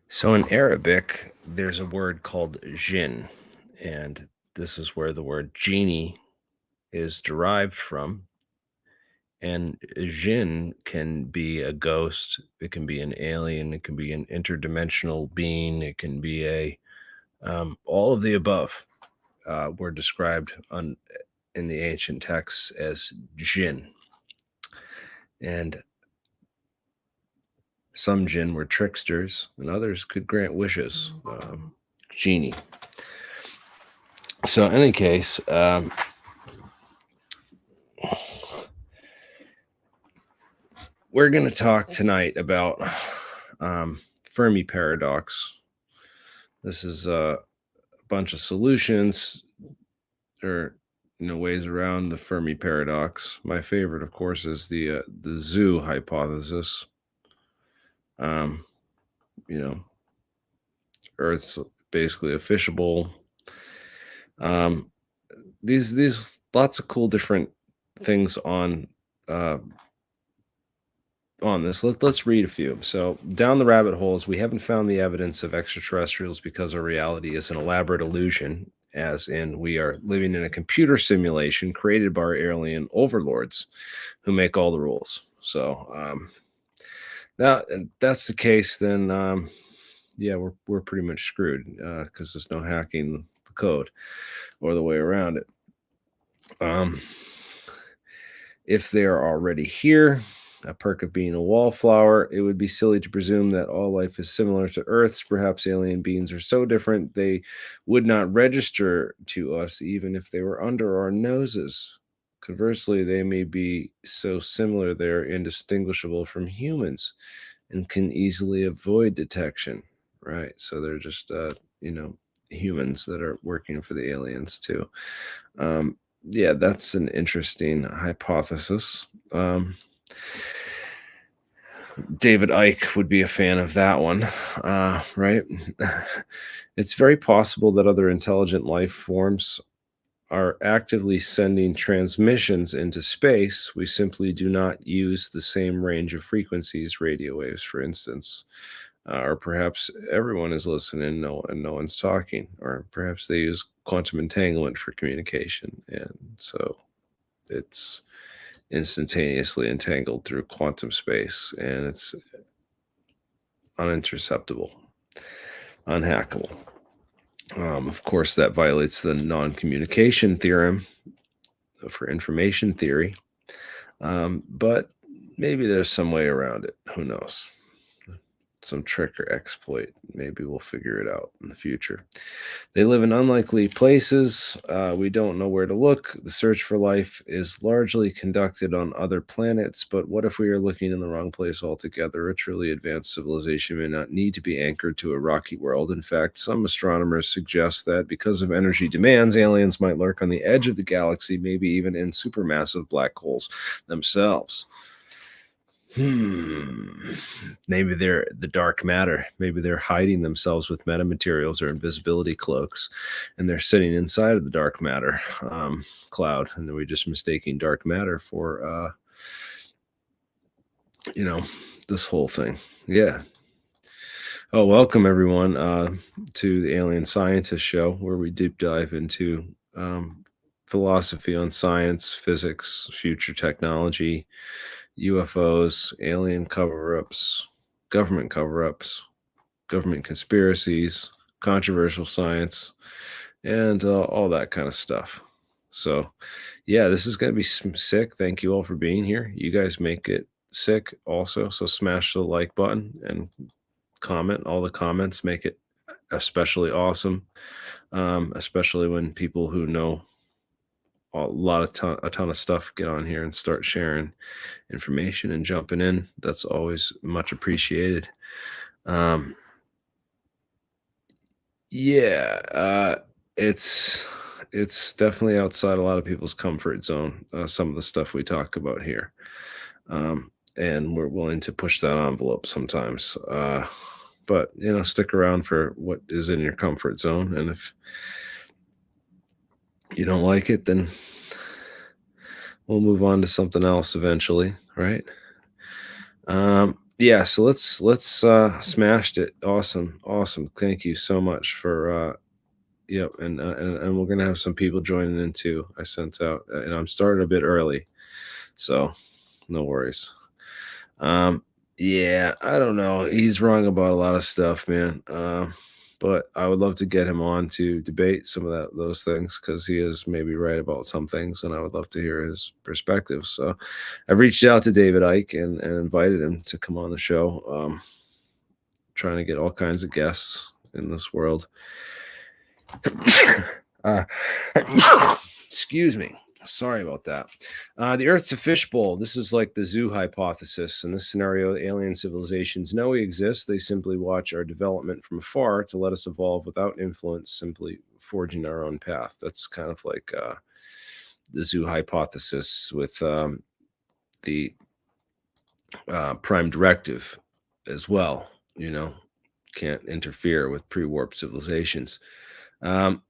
So in Arabic, there's a word called Djinn, and this is where the word genie is derived from. And Djinn can be a ghost, it can be an alien, it can be an interdimensional being, it can be all of the above were described in the ancient texts as Djinn. And some Djinn were tricksters, and others could grant wishes. Genie. So, in any case, we're going to talk tonight about Fermi Paradox. This is a bunch of solutions or ways around the Fermi Paradox. My favorite, of course, is the zoo hypothesis. Earth's basically a fishbowl. These lots of cool different things on this. Let's read a few. So, down the rabbit holes, we haven't found the evidence of extraterrestrials because our reality is an elaborate illusion, as in we are living in a computer simulation created by our alien overlords who make all the rules. So, that's the case, then yeah, we're pretty much screwed because there's no hacking the code or the way around it. If they are already here, a perk of being a wallflower, it would be silly to presume that all life is similar to Earth's. Perhaps alien beings are so different they would not register to us even if they were under our noses. Conversely, they may be so similar they're indistinguishable from humans and can easily avoid detection. Right. So they're just, humans that are working for the aliens too. Yeah, that's an interesting hypothesis. David Icke would be a fan of that one, right? It's very possible that other intelligent life forms are actively sending transmissions into space. We simply do not use the same range of frequencies, radio waves, for instance. Or perhaps everyone is listening and no one's talking. Or perhaps they use quantum entanglement for communication. And so it's instantaneously entangled through quantum space and it's uninterceptable, unhackable. Of course, that violates the non-communication theorem for information theory, but maybe there's some way around it. Who knows? Some trick or exploit. Maybe we'll figure it out in the future. They live in unlikely places. We don't know where to look. The search for life is largely conducted on other planets, but what if we are looking in the wrong place altogether? A truly advanced civilization may not need to be anchored to a rocky world. In fact, some astronomers suggest that because of energy demands, aliens might lurk on the edge of the galaxy, maybe even in supermassive black holes themselves. Maybe they're the dark matter. Maybe they're hiding themselves with metamaterials or invisibility cloaks, and they're sitting inside of the dark matter cloud, and we're just mistaking dark matter for, this whole thing. Yeah. Oh, welcome everyone to the Alien Scientist Show, where we deep dive into philosophy on science, physics, future technology, UFOs, alien cover-ups, government conspiracies, controversial science, and all that kind of stuff. So, yeah, this is going to be sick. Thank you all for being here. You guys make it sick also. So smash the like button and comment. All the comments make it especially awesome, especially when people who know a ton of stuff get on here and start sharing information and jumping in. That's always much appreciated. Yeah, it's definitely outside a lot of people's comfort zone, some of the stuff we talk about here, and we're willing to push that envelope sometimes, but stick around for what is in your comfort zone, and if you don't like it, then we'll move on to something else eventually, right? Yeah, so let's smashed it. Awesome, awesome. Thank you so much for yep, and we're gonna have some people joining in too. I sent out, and I'm starting a bit early, so no worries. Um, yeah, I don't know. He's wrong about a lot of stuff, man. But I would love to get him on to debate some of those things because he is maybe right about some things, and I would love to hear his perspective. So I've reached out to David Icke and invited him to come on the show. Trying to get all kinds of guests in this world. uh, excuse me. Sorry about that. The Earth's a fishbowl. This is like the zoo hypothesis. In this scenario, alien civilizations know we exist. They simply watch our development from afar to let us evolve without influence, simply forging our own path. That's kind of like the zoo hypothesis with the prime directive as well. You know, can't interfere with pre-warp civilizations. Um,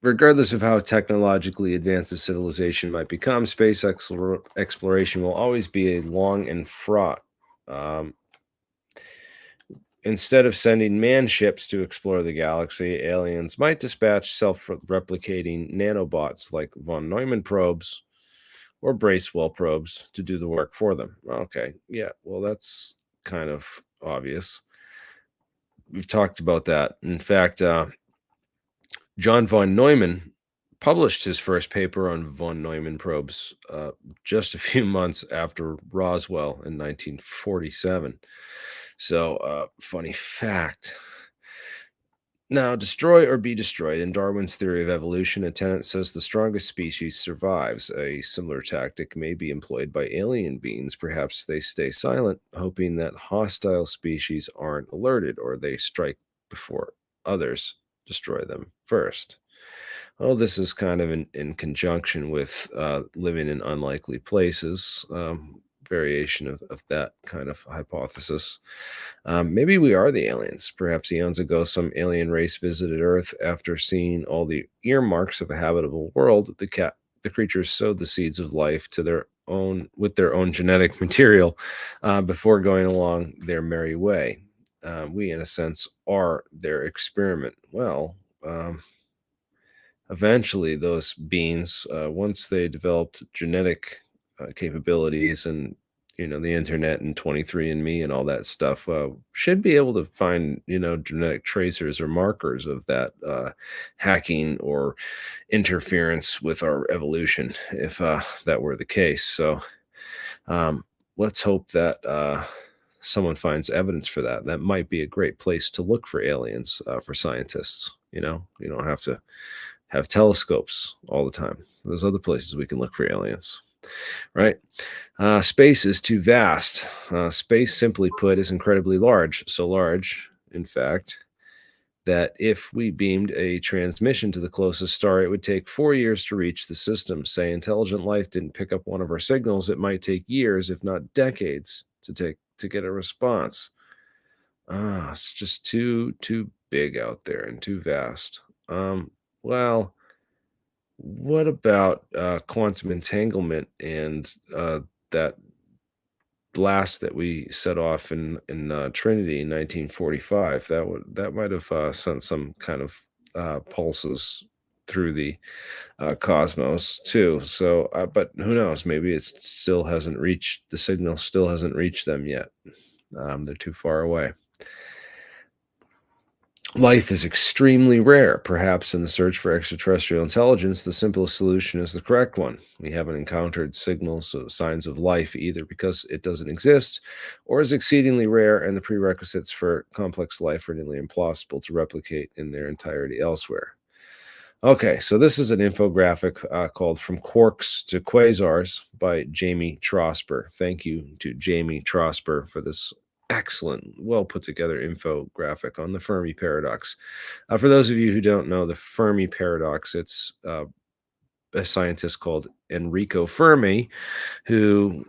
Regardless of how technologically advanced a civilization might become, space exploration will always be a long and fraught. Um, Instead of sending manned ships to explore the galaxy, aliens might dispatch self-replicating nanobots like von Neumann probes or Bracewell probes to do the work for them. Okay, yeah, well, that's kind of obvious. We've talked about that. In fact, John von Neumann published his first paper on von Neumann probes just a few months after Roswell in 1947. So, funny fact. Now, destroy or be destroyed. In Darwin's theory of evolution, a tenet says the strongest species survives. A similar tactic may be employed by alien beings. Perhaps they stay silent, hoping that hostile species aren't alerted or they strike before others destroy them first. Well, this is kind of in conjunction with living in unlikely places, variation of that kind of hypothesis. Maybe we are the aliens. Perhaps eons ago, some alien race visited Earth after seeing all the earmarks of a habitable world. The creatures sowed the seeds of life to their own with their own genetic material before going along their merry way. We, in a sense, are their experiment. Well, eventually, those beings, once they developed genetic capabilities and the internet and 23andMe and all that stuff, should be able to find genetic tracers or markers of that hacking or interference with our evolution, if that were the case. So um, let's hope that someone finds evidence for that. That might be a great place to look for aliens for scientists. You don't have to have telescopes all the time. There's other places we can look for aliens, right? Space is too vast. Space, simply put, is incredibly large. So large, in fact, that if we beamed a transmission to the closest star, it would take 4 years to reach the system. Say intelligent life didn't pick up one of our signals, it might take years, if not decades, to get a response. It's just too big out there and too vast. Well, what about quantum entanglement and that blast that we set off in Trinity in 1945? That might have sent some kind of pulses through the cosmos too. So, but who knows? Maybe the signal still hasn't reached them yet. They're too far away. Life is extremely rare. Perhaps in the search for extraterrestrial intelligence, the simplest solution is the correct one. We haven't encountered signals or signs of life either because it doesn't exist or is exceedingly rare, and the prerequisites for complex life are nearly impossible to replicate in their entirety elsewhere. Okay, so this is an infographic called From Quarks to Quasars by Jamie Trosper. Thank you to Jamie Trosper for this excellent, well put together infographic on the Fermi Paradox. For those of you who don't know the Fermi Paradox, it's a scientist called Enrico Fermi who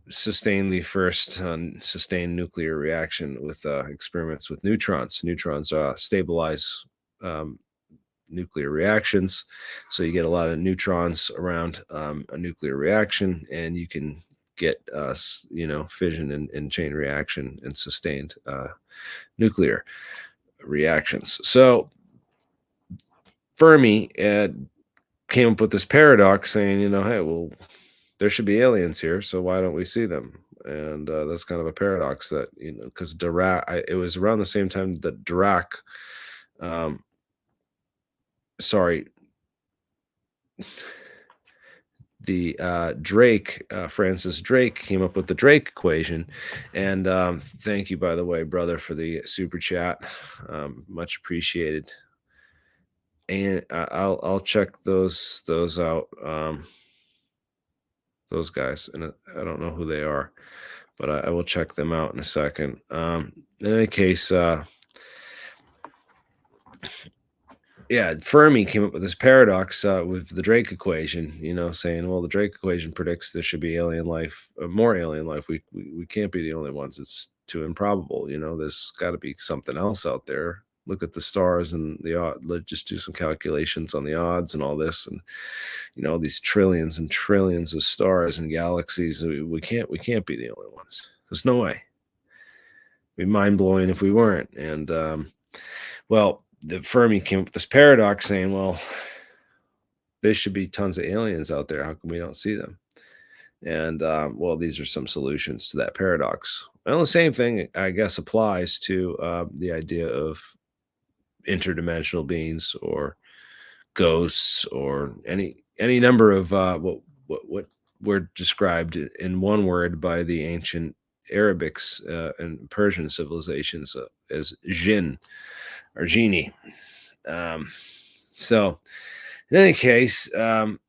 sustained the first sustained nuclear reaction with experiments with neutrons. Neutrons stabilize nuclear reactions. So you get a lot of neutrons around a nuclear reaction, and you can get fission and chain reaction and sustained nuclear reactions. So Fermi came up with this paradox saying, hey, well, there should be aliens here, so why don't we see them? And that's kind of a paradox that, because Dirac, it was around the same time that Francis Drake came up with the Drake equation. And thank you, by the way, brother, for the super chat. Much appreciated. And I'll check those out. Those guys, and I don't know who they are, but I will check them out in a second. In any case, Fermi came up with this paradox with the Drake equation, saying, well, the Drake equation predicts there should be alien life, more alien life. We can't be the only ones. It's too improbable. There's got to be something else out there. Look at the stars and the odd. Let's just do some calculations on the odds and all this, and these trillions and trillions of stars and galaxies. We can't be the only ones. There's no way. It'd be mind blowing if we weren't. And the Fermi came up with this paradox saying, well, there should be tons of aliens out there. How come we don't see them? And these are some solutions to that paradox. Well, the same thing, I guess, applies to the idea of interdimensional beings or ghosts or any number of what were described in one word by the ancient Arabics and Persian civilizations as Djinn or Genie. So in any case, so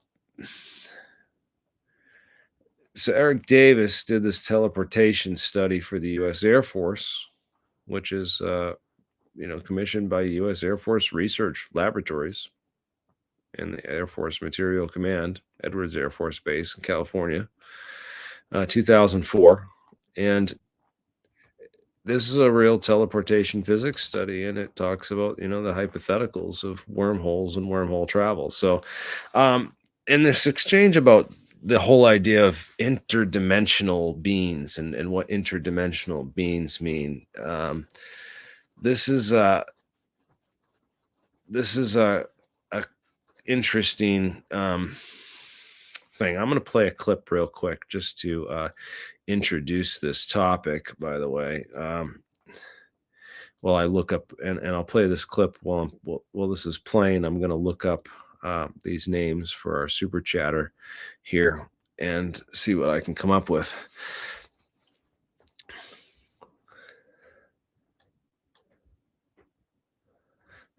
Eric Davis did this teleportation study for the U.S. Air Force, which is commissioned by U.S. Air Force Research Laboratories and the Air Force Material Command, Edwards Air Force Base in California, 2004. And this is a real teleportation physics study, and it talks about, the hypotheticals of wormholes and wormhole travel. So in this exchange about the whole idea of interdimensional beings and what interdimensional beings mean, this is a interesting thing. I'm going to play a clip real quick just to introduce this topic, by the way. While I look up, and I'll play this clip while this is playing. I'm going to look up these names for our super chatter here and see what I can come up with.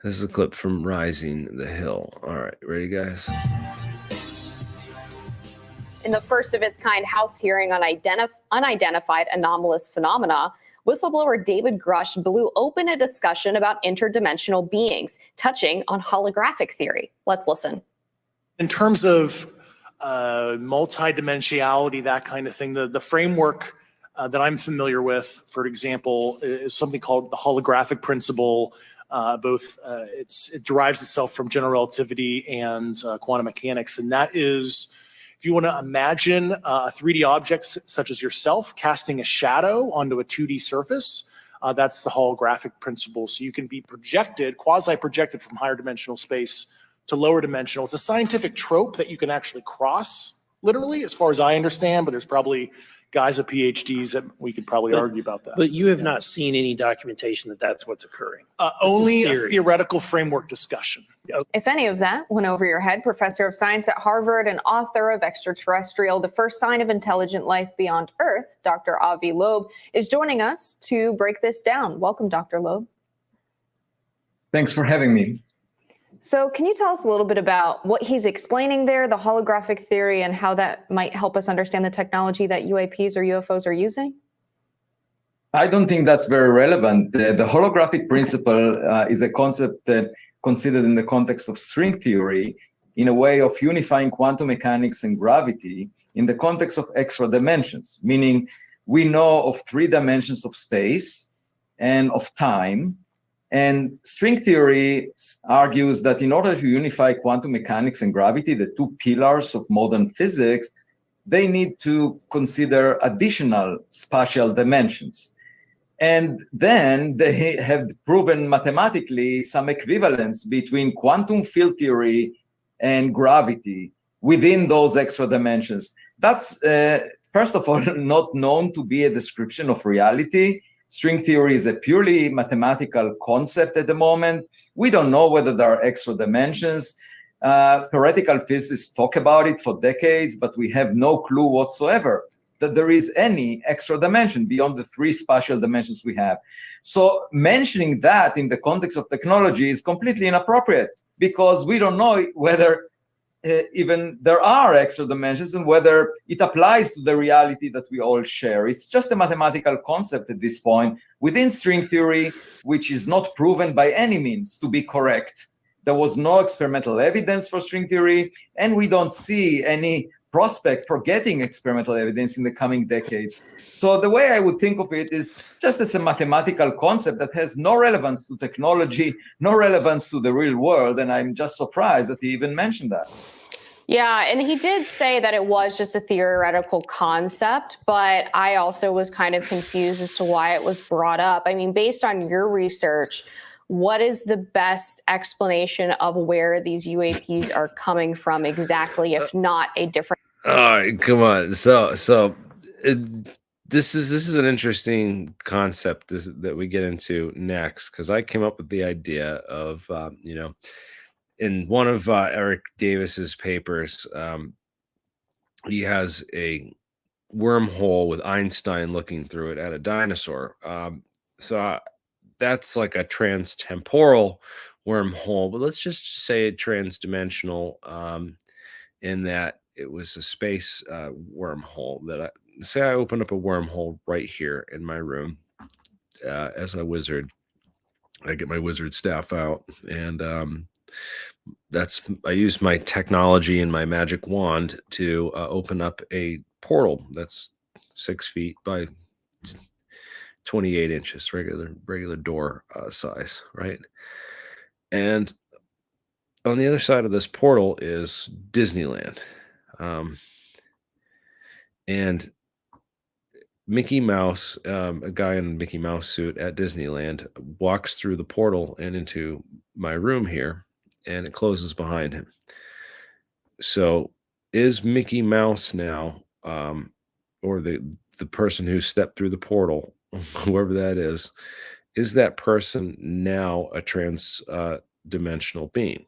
This is a clip from Rising the Hill. All right, ready, guys? In the first of its kind House hearing on unidentified anomalous phenomena, whistleblower David Grusch blew open a discussion about interdimensional beings, touching on holographic theory. Let's listen. In terms of multidimensionality, that kind of thing, the framework that I'm familiar with, for example, is something called the holographic principle. It derives itself from general relativity and quantum mechanics, and that is, if you want to imagine a 3D object such as yourself casting a shadow onto a 2D surface, that's the holographic principle. So you can be projected, quasi-projected from higher dimensional space to lower dimensional. It's a scientific trope that you can actually cross, literally, as far as I understand, but there's probably guys with PhDs that we could probably argue about that. But you have not seen any documentation that that's what's occurring. Only a theoretical framework discussion. If any of that went over your head, professor of science at Harvard and author of Extraterrestrial, The First Sign of Intelligent Life Beyond Earth, Dr. Avi Loeb, is joining us to break this down. Welcome, Dr. Loeb. Thanks for having me. So can you tell us a little bit about what he's explaining there, the holographic theory, and how that might help us understand the technology that UAPs or UFOs are using? I don't think that's very relevant. The holographic principle is a concept that considered in the context of string theory in a way of unifying quantum mechanics and gravity in the context of extra dimensions, meaning we know of 3 dimensions of space and of time. And string theory argues that in order to unify quantum mechanics and gravity, the 2 pillars of modern physics, they need to consider additional spatial dimensions. And then they have proven mathematically some equivalence between quantum field theory and gravity within those extra dimensions. That's, first of all, not known to be a description of reality. String theory is a purely mathematical concept at the moment. We don't know whether there are extra dimensions. Theoretical physicists talk about it for decades, but we have no clue whatsoever that there is any extra dimension beyond the 3 spatial dimensions we have. So mentioning that in the context of technology is completely inappropriate, because we don't know whether even there are extra dimensions and whether it applies to the reality that we all share. It's just a mathematical concept at this point within string theory, which is not proven by any means to be correct. There was no experimental evidence for string theory, and we don't see any prospect for getting experimental evidence in the coming decades. So the way I would think of it is just as a mathematical concept that has no relevance to technology, no relevance to the real world, and I'm just surprised that he even mentioned that. Yeah, and he did say that it was just a theoretical concept, but I also was kind of confused as to why it was brought up. I mean, based on your research, what is the best explanation of where these UAPs are coming from exactly, if not a different? All right, come on. This is an interesting concept that we get into next, because I came up with the idea of in one of Eric Davis's papers, he has a wormhole with Einstein looking through it at a dinosaur. That's like a trans-temporal wormhole, but let's just say transdimensional, in that it was a space wormhole. That I open up a wormhole right here in my room as a wizard. I get my wizard staff out, and I use my technology and my magic wand to open up a portal that's 6 feet by 28 inches, regular door size, right? And on the other side of this portal is Disneyland. And Mickey Mouse, a guy in a Mickey Mouse suit at Disneyland, walks through the portal and into my room here, and it closes behind him. So is Mickey Mouse now, or the person who stepped through the portal, whoever that is that person now a trans-dimensional being,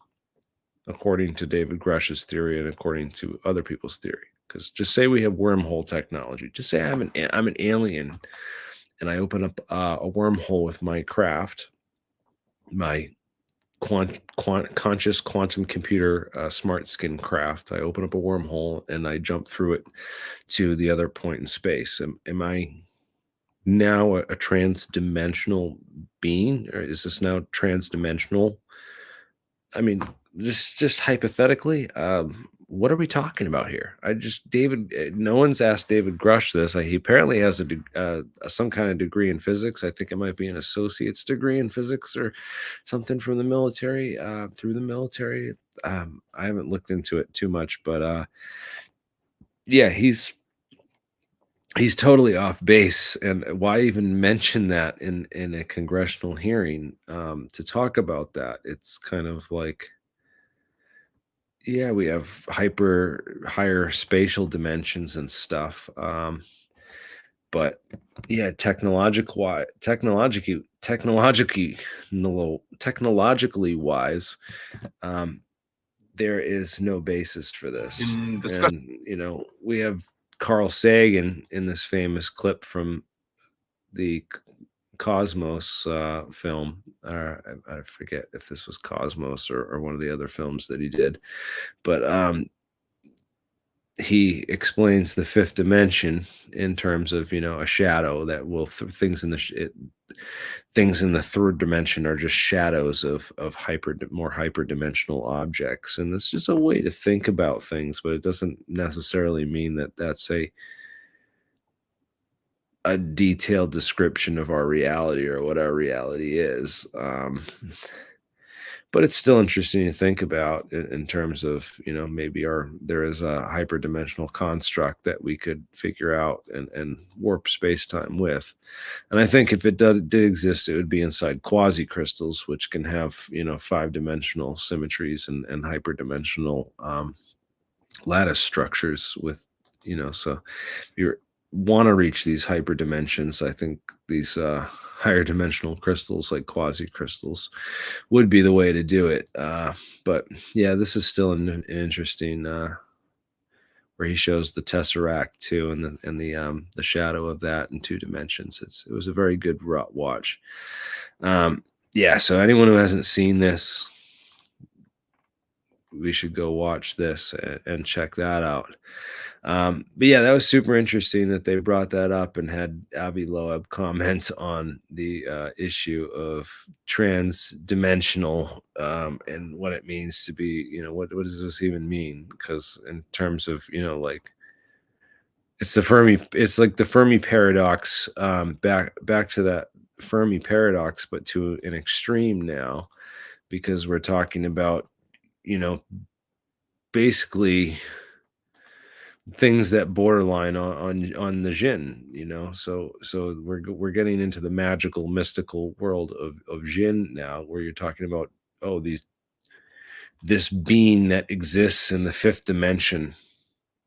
according to David Grusch's theory and according to other people's theory? Because just say we have wormhole technology. Just say I'm an alien, and I open up a wormhole with my craft, my conscious quantum computer smart skin craft. I open up a wormhole and I jump through it to the other point in space. Am I now a trans-dimensional being, or is this now trans-dimensional? I mean, just hypothetically, what are we talking about here? No one's asked David Grusch this. He apparently has some kind of degree in physics. I think it might be an associate's degree in physics or something from the military, through the military. I haven't looked into it too much, but yeah, he's totally off base. And why even mention that in a congressional hearing to talk about that? It's kind of like, yeah, we have higher spatial dimensions and stuff. But yeah, technologically wise, there is no basis for this. And we have Carl Sagan in this famous clip from the Cosmos film. I forget if this was Cosmos or one of the other films that he did, but he explains the fifth dimension in terms of a shadow that will things in the third dimension are just shadows of more hyperdimensional objects, and it's just a way to think about things, but it doesn't necessarily mean that that's a detailed description of our reality or what our reality is. but it's still interesting to think about in terms of, maybe there is a hyperdimensional construct that we could figure out and warp space-time with. And I think if it did exist, it would be inside quasi-crystals, which can have, 5-dimensional symmetries and hyperdimensional lattice structures with, so if you want to reach these hyperdimensions, I think these higher dimensional crystals like quasi-crystals would be the way to do it. But yeah, this is still an interesting where he shows the tesseract too, and the shadow of that in 2 dimensions. It was a very good watch. Yeah, so anyone who hasn't seen this, we should go watch this and check that out. But yeah, that was super interesting that they brought that up and had Avi Loeb comment on the issue of trans-dimensional and what it means to be, what does this even mean? Because in terms of, like it's like the Fermi paradox, back to that Fermi paradox, but to an extreme now, because we're talking about, basically things that borderline on the Djinn, so we're getting into the magical, mystical world of Djinn now, where you're talking about, this being that exists in the 5th dimension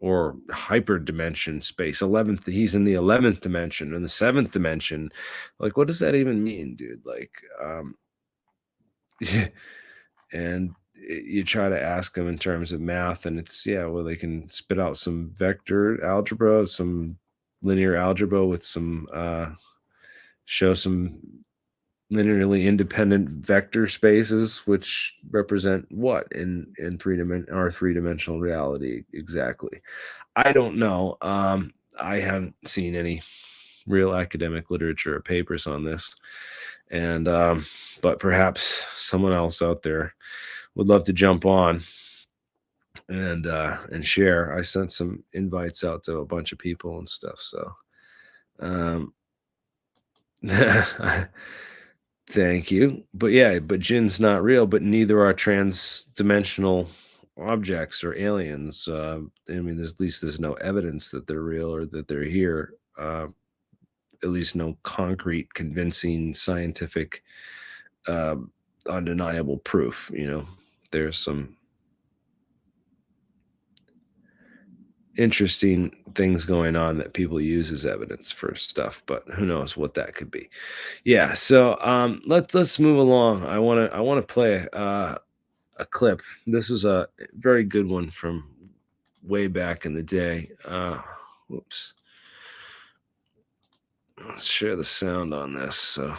or hyperdimension space. 11th, he's in the 11th dimension and the 7th dimension. Like, what does that even mean, dude? Like, and you try to ask them in terms of math, and it's, they can spit out some vector algebra, some linear algebra with some show some linearly independent vector spaces, which represent what in our 3-dimensional reality exactly. I don't know. I haven't seen any real academic literature or papers on this, and but perhaps someone else out there would love to jump on and share. I sent some invites out to a bunch of people and stuff. So, thank you. But yeah, but Djinn's not real, but neither are trans-dimensional objects or aliens. I mean, at least there's no evidence that they're real or that they're here. At least no concrete, convincing, scientific, undeniable proof. There's some interesting things going on that people use as evidence for stuff, but who knows what that could be. Yeah, so let's move along. I want to play a clip. This is a very good one from way back in the day. Whoops. Let's share the sound on this. So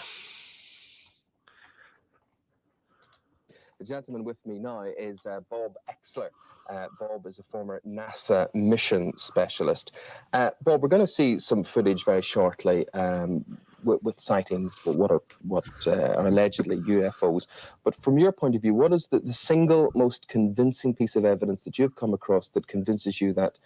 the gentleman with me now is Bob Exler. Bob is a former NASA mission specialist. Bob, we're going to see some footage very shortly with sightings, but what are allegedly UFOs. But from your point of view, what is the single most convincing piece of evidence that you've come across that convinces you that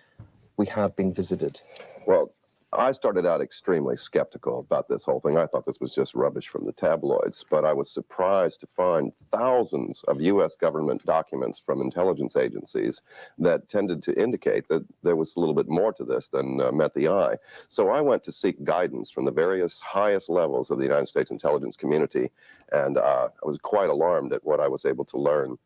we have been visited? Well, I started out extremely skeptical about this whole thing. I thought this was just rubbish from the tabloids, but I was surprised to find thousands of U.S. government documents from intelligence agencies that tended to indicate that there was a little bit more to this than met the eye. So I went to seek guidance from the various highest levels of the United States intelligence community, and I was quite alarmed at what I was able to learn.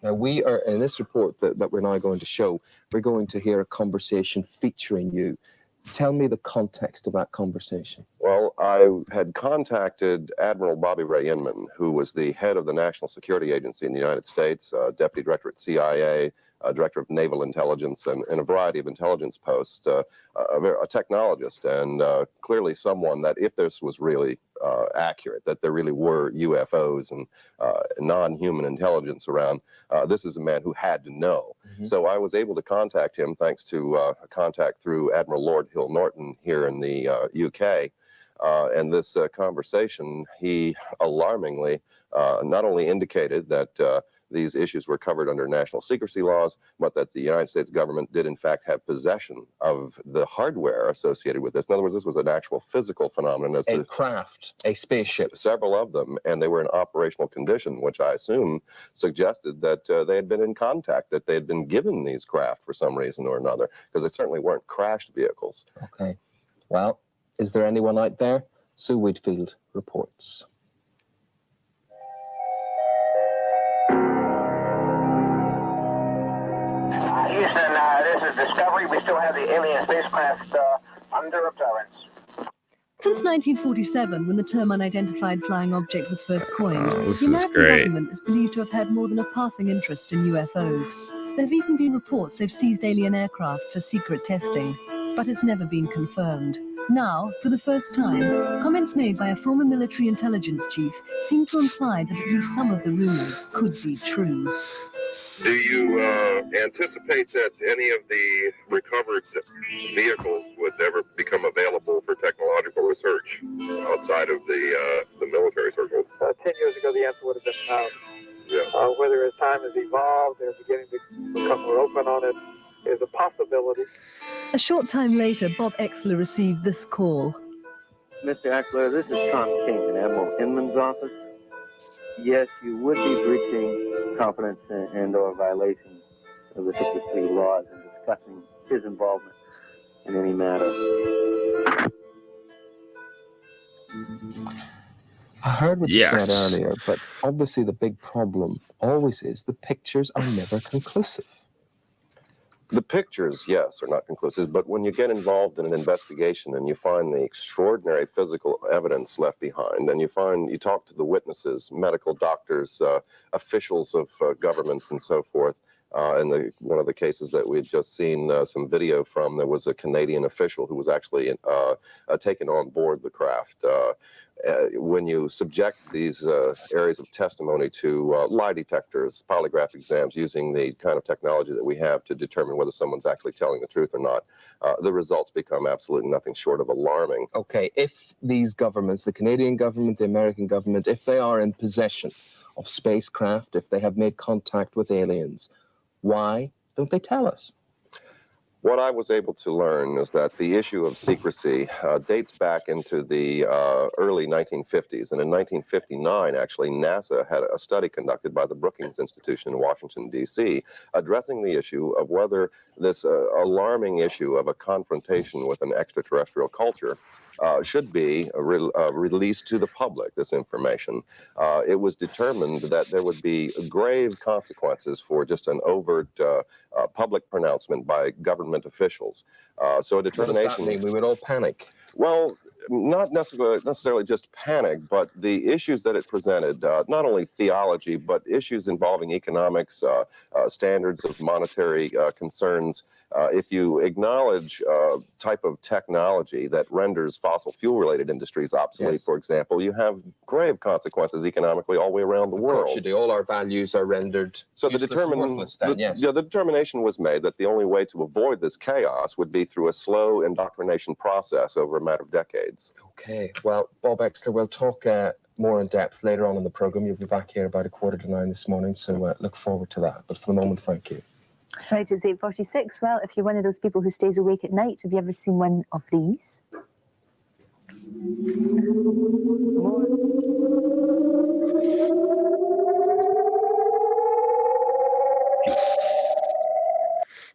Now, we are, in this report that we're now going to show, we're going to hear a conversation featuring you. Tell me the context of that conversation. Well, I had contacted Admiral Bobby Ray Inman, who was the head of the National Security Agency in the United States, Deputy Director at CIA, Director of Naval Intelligence, and a variety of intelligence posts, a technologist, and clearly someone that, if this was really accurate, that there really were UFOs and non-human intelligence around, this is a man who had to know. Mm-hmm. So I was able to contact him thanks to a contact through Admiral Lord Hill Norton here in the UK. And this conversation, he alarmingly not only indicated that these issues were covered under national secrecy laws, but that the United States government did in fact have possession of the hardware associated with this. In other words, this was an actual physical phenomenon. As A craft, a spaceship. Several of them, and they were in operational condition, which I assume suggested that they had been in contact, that they had been given these craft for some reason or another, because they certainly weren't crashed vehicles. Okay. Well, is there anyone out there? Sue Whitfield reports. Houston, this is Discovery. We still have the alien spacecraft under observance. Since 1947, when the term unidentified flying object was first coined, this the is American great. government is believed to have had more than a passing interest in UFOs. There have even been reports they've seized alien aircraft for secret testing, but it's never been confirmed. Now, for the first time, comments made by a former military intelligence chief seem to imply that at least some of the rumors could be true. Do you anticipate that any of the recovered vehicles would ever become available for technological research outside of the military circles? 10 years ago, the answer would have been no. Yeah. Whether as time has evolved, they're beginning to become more open on it, is a possibility. A short time later, Bob Exler received this call. Mr. Eckler, this is Tom King in Admiral Inman's office. Yes, you would be breaching confidence and or violation of the secrecy laws in discussing his involvement in any matter. I heard what you Yes. said earlier, but obviously the big problem always is the pictures are never conclusive. The pictures, yes, are not conclusive, but when you get involved in an investigation and you find the extraordinary physical evidence left behind, and you talk to the witnesses, medical doctors, officials of governments and so forth, in one of the cases that we had just seen some video from, there was a Canadian official who was actually taken on board the craft. When you subject these areas of testimony to lie detectors, polygraph exams, using the kind of technology that we have to determine whether someone's actually telling the truth or not, the results become absolutely nothing short of alarming. Okay, if these governments, the Canadian government, the American government, if they are in possession of spacecraft, if they have made contact with aliens, why don't they tell us? What I was able to learn is that the issue of secrecy dates back into the early 1950s. And in 1959, actually, NASA had a study conducted by the Brookings Institution in Washington, D.C., addressing the issue of whether this alarming issue of a confrontation with an extraterrestrial culture should be released to the public, this information. It was determined that there would be grave consequences for just an overt public pronouncement by government officials. So a determination... What does that mean? We would all panic. Well, not necessarily just panic, but the issues that it presented, not only theology, but issues involving economics, standards of monetary concerns. If you acknowledge type of technology that renders fossil fuel-related industries obsolete, Yes. for example, you have grave consequences economically all the way around the world. Of course you do. All our values are rendered So useless and worthless then, yes. the determination was made that the only way to avoid this chaos would be through a slow indoctrination process over a matter of decades. Okay, well, Bob Exler, we'll talk more in depth later on in the program. You'll be back here about 8:45 this morning, so look forward to that. But for the moment, thank you. Right, it's 8:46. Well, if you're one of those people who stays awake at night, have you ever seen one of these?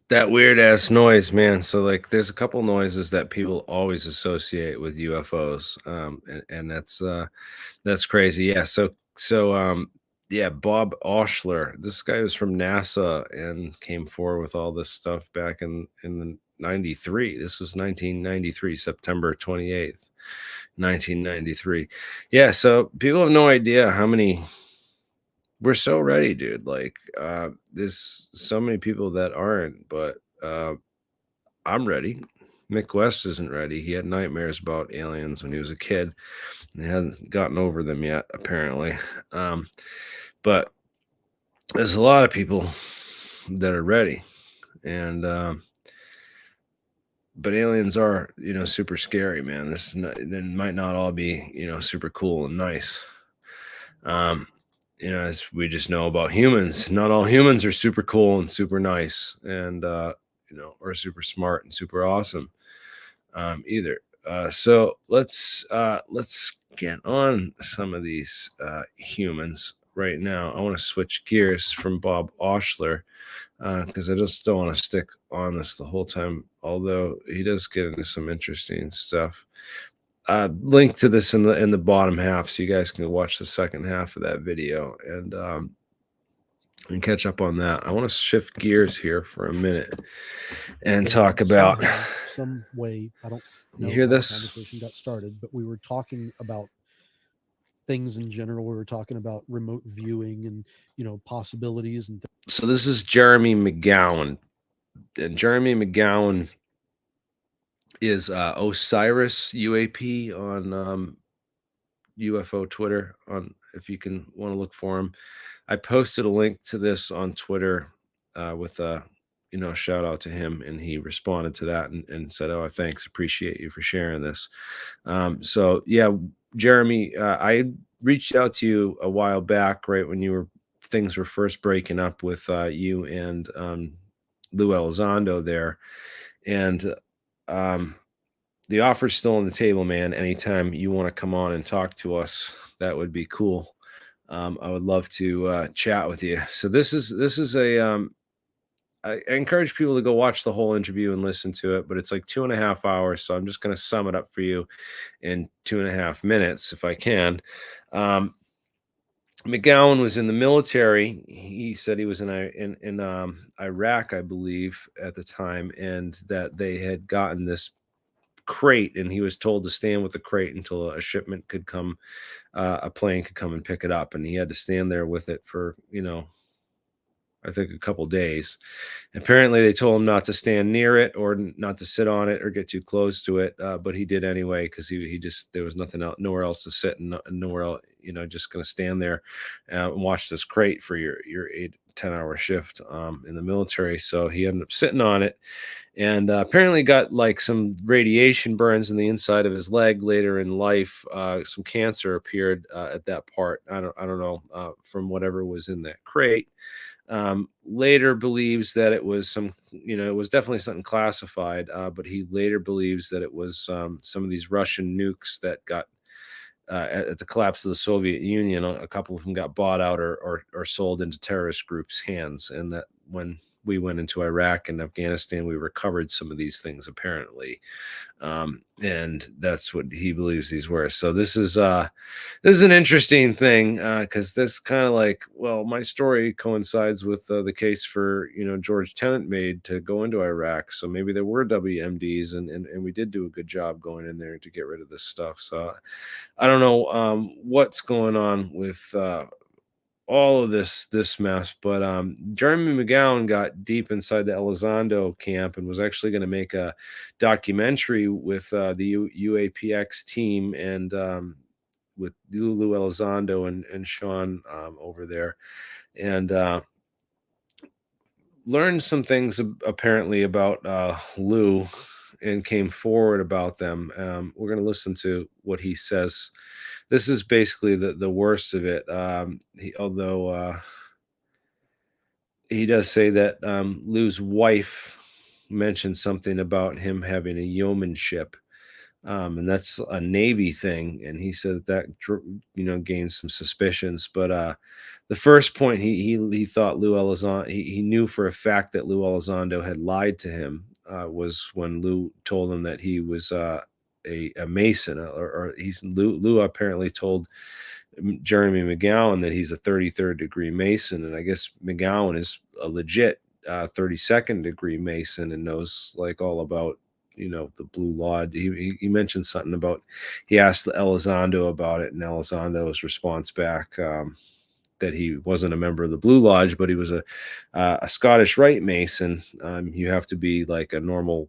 That weird ass noise, man. So like there's a couple noises that people always associate with UFOs. And that's crazy. Yeah. So yeah, Bob Oshler, this guy was from NASA and came forward with all this stuff back in the 93. This was 1993, September 28th, 1993. Yeah, so people have no idea how many. We're so ready, dude. Like, there's so many people that aren't, but I'm ready. Mick West isn't ready. He had nightmares about aliens when he was a kid. He hasn't gotten over them yet, apparently. But there's a lot of people that are ready. And but aliens are, super scary, man. They might not all be, super cool and nice. you know, as we just know about humans, not all humans are super cool and super nice and, you know, or super smart and super awesome either. So let's get on some of these humans right now. I want to switch gears from Bob Oshler because I just don't want to stick on this the whole time, although he does get into some interesting stuff. Link to this in the bottom half, so you guys can watch the second half of that video and catch up on that. I want to shift gears here for a minute and talk about some way. I don't know you hear how the this conversation got started, but we were talking about things in general. We were talking about remote viewing and, you know, possibilities and so this is Jeremy McGowan, and Jeremy McGowan is Osiris UAP on UFO Twitter. On if you can want to look for him, I posted a link to this on Twitter with a shout out to him, and he responded to that and said, "Oh, thanks, appreciate you for sharing this." So yeah, Jeremy, I reached out to you a while back, right when things were first breaking up with you and Lou Elizondo there, and the offer's still on the table, man. Anytime you want to come on and talk to us, that would be cool. I would love to chat with you. So this is a I encourage people to go watch the whole interview and listen to it, but it's like 2.5 hours. So I'm just going to sum it up for you in 2.5 minutes if I can. McGowan was in the military. He said he was in Iraq, I believe, at the time, and that they had gotten this crate, and he was told to stand with the crate until a shipment could come, a plane could come and pick it up, and he had to stand there with it for, I think a couple days. Apparently, they told him not to stand near it or not to sit on it or get too close to it, but he did anyway because he just there was nothing else, nowhere else to sit and nowhere else, just going to stand there and watch this crate for your 8-10 hour shift in the military. So he ended up sitting on it, and apparently got like some radiation burns in the inside of his leg later in life. Some cancer appeared at that part. I don't know from whatever was in that crate. Later believes that it was it was definitely something classified, but he later believes that it was some of these Russian nukes that got at the collapse of the Soviet Union. A couple of them got bought out or sold into terrorist groups' hands, and that when we went into Iraq and Afghanistan, we recovered some of these things apparently, and that's what he believes these were. So this is an interesting thing because this kind of like, well, my story coincides with the case for George Tenet made to go into Iraq. So maybe there were WMDs, and we did do a good job going in there to get rid of this stuff. So I don't know what's going on with all of this mess, but Jeremy McGowan got deep inside the Elizondo camp and was actually going to make a documentary with the UAPX team and with Lou Elizondo and Sean over there, and learned some things apparently about Lou and came forward about them. We're going to listen to what he says. This is basically the worst of it. Although he does say that Lou's wife mentioned something about him having a yeomanship, and that's a Navy thing. And he said that gained some suspicions. But the first point he thought Lou Elizondo, he knew for a fact that Lou Elizondo had lied to him was when Lou told him that he was a Mason, or Lou apparently told Jeremy McGowan that he's a 33rd degree Mason, and I guess McGowan is a legit 32nd degree Mason and knows like all about the Blue Lodge. He mentioned something about, he asked Elizondo about it, and Elizondo's response back that he wasn't a member of the Blue Lodge, but he was a Scottish Rite Mason. You have to be like a normal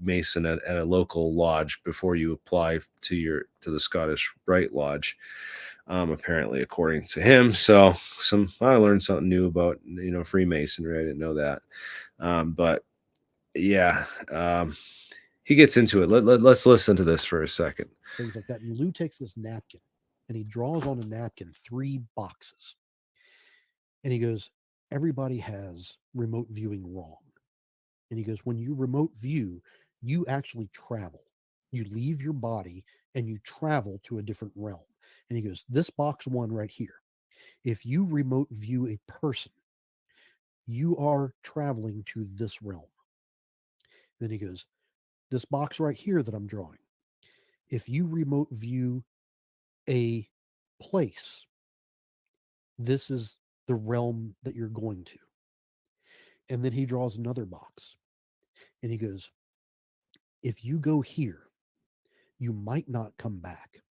Mason at a local lodge before you apply to the Scottish Rite Lodge, apparently, according to him. So I learned something new about Freemasonry. I didn't know that, but yeah, he gets into it. Let's listen to this for a second. things like that. And Lou takes this napkin and he draws on a napkin 3 boxes. And he goes, everybody has remote viewing wrong. And he goes, when you remote view, you actually travel. You leave your body and you travel to a different realm. And he goes, this box 1 right here, if you remote view a person, you are traveling to this realm. Then he goes, this box right here that I'm drawing, if you remote view a place, this is the realm that you're going to. And then he draws another box and he goes, if you go here, you might not come back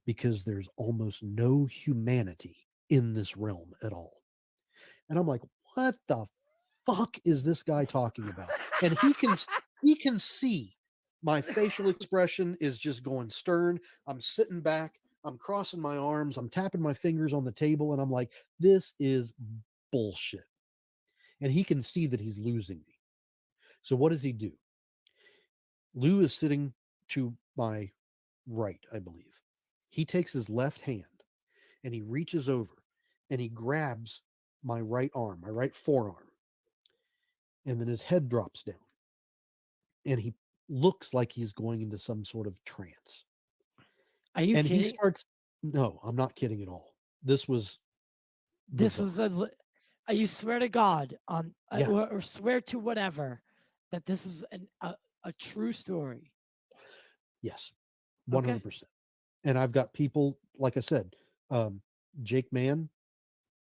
because there's almost no humanity in this realm at all. And I'm like, what the fuck is this guy talking about? And he can see my facial expression is just going stern. I'm sitting back, I'm crossing my arms, I'm tapping my fingers on the table, and I'm like, this is bullshit. And he can see that he's losing me. So what does he do? Lou is sitting to my right, I believe. He takes his left hand and he reaches over and he grabs my right arm, my right forearm. And then his head drops down. And he looks like he's going into some sort of trance. Are you and kidding? he starts, no, I'm not kidding at all. This was you swear to God on Yeah. or swear to whatever that this is a true story. Yes, Okay. 100%. And I've got people, like I said, Jake Mann,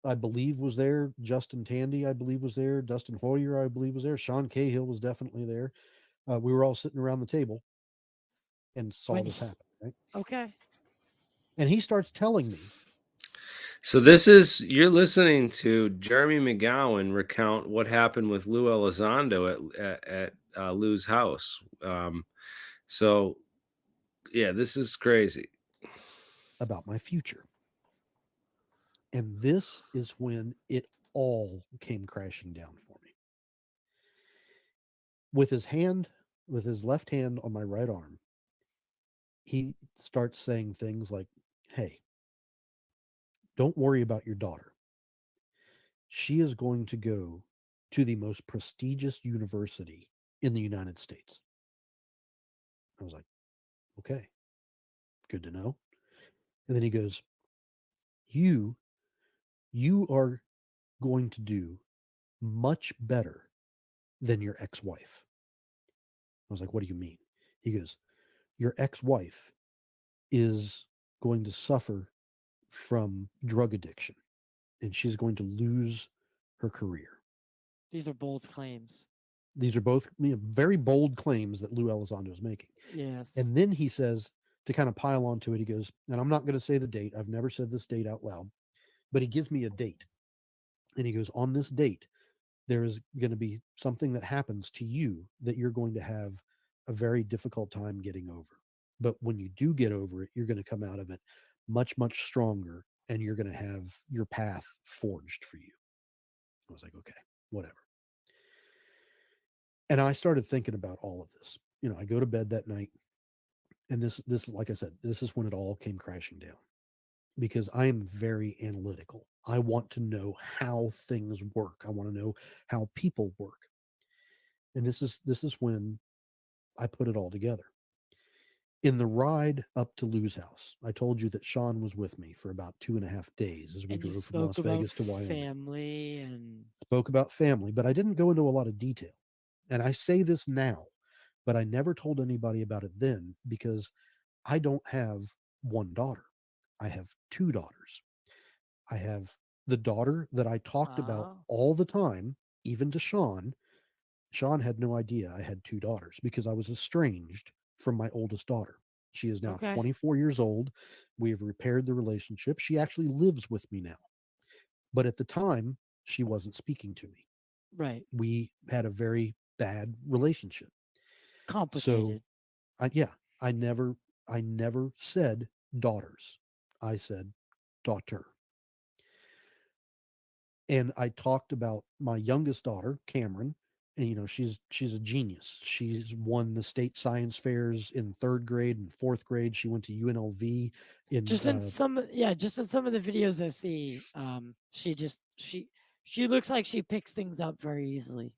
I believe was there. Justin Tandy, I believe was there. Dustin Hoyer, I believe was there. Sean Cahill was definitely there. We were all sitting around the table and saw this happen, right? Okay. And he starts telling me. So you're listening to Jeremy McGowan recount what happened with Lou Elizondo at Lou's house. So yeah, this is crazy. About my future. And this is when it all came crashing down for me. With his left hand on my right arm, he starts saying things like, hey, don't worry about your daughter. She is going to go to the most prestigious university in the United States. I was like, okay, good to know. And then he goes, you are going to do much better than your ex-wife. I was like, what do you mean? He goes, your ex-wife is going to suffer from drug addiction and she's going to lose her career. These are bold claims. These are both very bold claims that Lou Elizondo is making. Yes. And then he says, to kind of pile onto it, he goes, and I'm not going to say the date. I've never said this date out loud, but he gives me a date. And he goes, on this date, there is going to be something that happens to you that you're going to have a very difficult time getting over. But when you do get over it, you're going to come out of it much, much stronger, and you're going to have your path forged for you. I was like, okay, whatever. And I started thinking about all of this. I go to bed that night, and this, like I said, this is when it all came crashing down, because I am very analytical. I want to know how things work. I want to know how people work. And this is when I put it all together. In the ride up to Lou's house, I told you that Sean was with me for about 2.5 days as we drove from Las Vegas to Wyoming. Family and spoke about family, but I didn't go into a lot of detail. And I say this now, but I never told anybody about it then because I don't have one daughter. I have 2 daughters. I have the daughter that I talked about all the time, even to Sean. Sean had no idea I had 2 daughters because I was estranged from my oldest daughter. She is now 24 years old. We have repaired the relationship. She actually lives with me now. But at the time, she wasn't speaking to me. Right. We had a very bad relationship. Complicated. So, I never said daughters. I said daughter. And I talked about my youngest daughter, Cameron, And, you know, she's a genius. She's won the state science fairs in 3rd grade and 4th grade. She went to UNLV in Just in some of the videos I see, she looks like she picks things up very easily.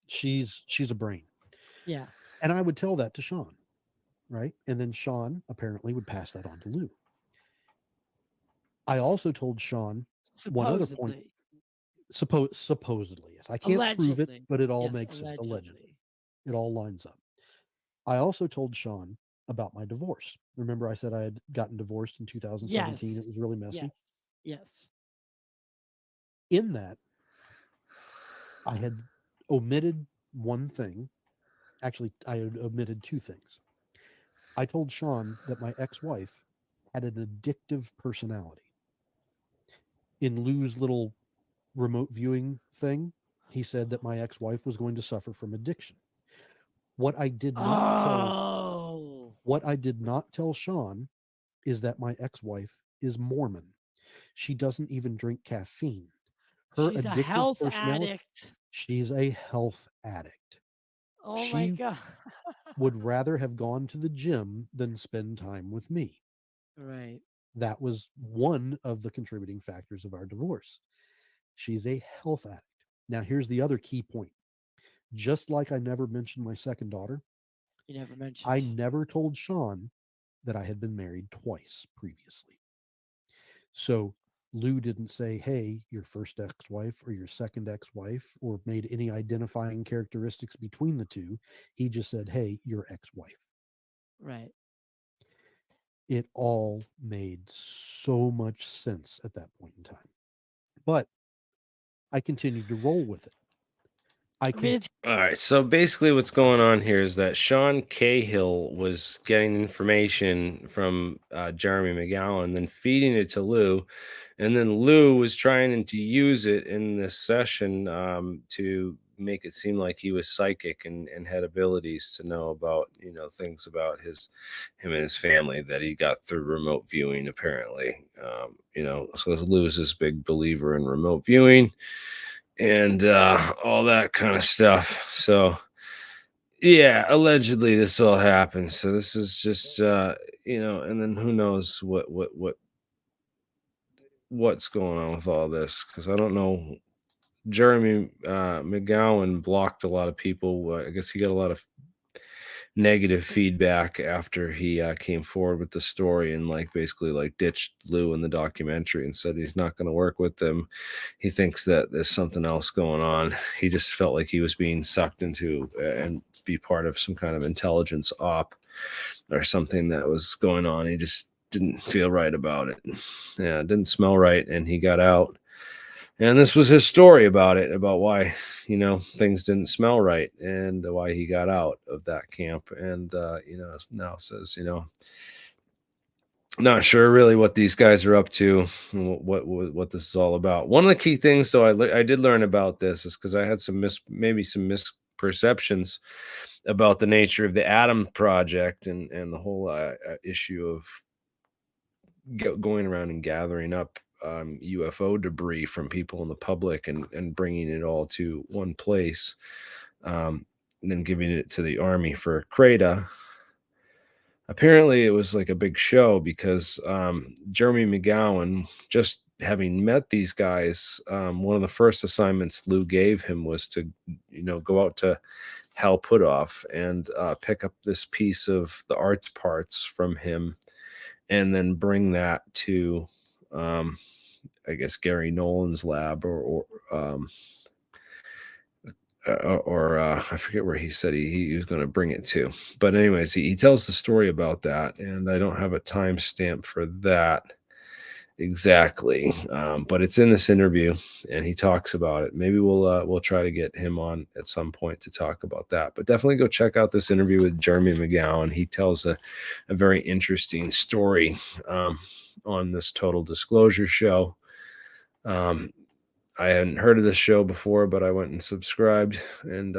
she's a brain. Yeah. And I would tell that to Sean, right? And then Sean apparently would pass that on to Lou. I also told Sean one other point. Supposedly, yes. I can't prove it, Allegedly. but it all Yes, makes sense. allegedly. Allegedly. It all lines up. I also told Sean about my divorce. Remember I said I had gotten divorced in 2017. Yes. It was really messy. Yes. In that, I had omitted one thing. Actually, I had omitted 2 things. I told Sean that my ex-wife had an addictive personality. In Lou's little remote viewing thing, he said that my ex-wife was going to suffer from addiction. What I did not tell Sean is that my ex-wife is Mormon. She doesn't even drink caffeine. She's a health addict. She's a health addict. Oh my God. Would rather have gone to the gym than spend time with me. Right. That was one of the contributing factors of our divorce. She's a health addict. Now, here's the other key point. Just like I never mentioned my second daughter, You never mentioned. I never told Sean that I had been married twice previously. So Lou didn't say, hey, your first ex-wife or your second ex-wife, or made any identifying characteristics between the two. He just said, hey, your ex-wife. Right. It all made so much sense at that point in time. But I continued to roll with it. All right. So basically, what's going on here is that Sean Cahill was getting information from Jeremy McGowan, then feeding it to Lou, and then Lou was trying to use it in this session to make it seem like he was psychic and had abilities to know about, you know, things about him and his family that he got through remote viewing. Apparently, you know, so Lou is this big believer in remote viewing and all that kind of stuff. So yeah, allegedly this all happened. So this is just you know, and then who knows what's going on with all this, because I don't know. Jeremy McGowan blocked a lot of people. I guess he got a lot of negative feedback after he came forward with the story and like basically like ditched Lou in the documentary and said he's not going to work with them. He thinks that there's something else going on. He just felt like he was being sucked into and be part of some kind of intelligence op or something that was going on. He just didn't feel right about it. Yeah, it didn't smell right, and he got out. And this was his story about it, about why, you know, things didn't smell right and why he got out of that camp. And, you know, now says, you know, not sure really what these guys are up to, what this is all about. One of the key things, though, I did learn about this is because I had maybe some misperceptions about the nature of the Atom Project and the whole issue of going around and gathering up UFO debris from people in the public and bringing it all to one place, and then giving it to the army for Kreta. Apparently, it was like a big show because Jeremy McGowan, just having met these guys, one of the first assignments Lou gave him was to, you know, go out to Hal Puthoff and pick up this piece of the arts parts from him, and then bring that to I guess Gary Nolan's lab or I forget where he said he was going to bring it to. But anyways, he tells the story about that, and I don't have a timestamp for that exactly, but it's in this interview, and he talks about it. Maybe we'll try to get him on at some point to talk about that. But definitely go check out this interview with Jeremy McGowan. He tells a very interesting story on this Total Disclosure show. I hadn't heard of this show before, but I went and subscribed, and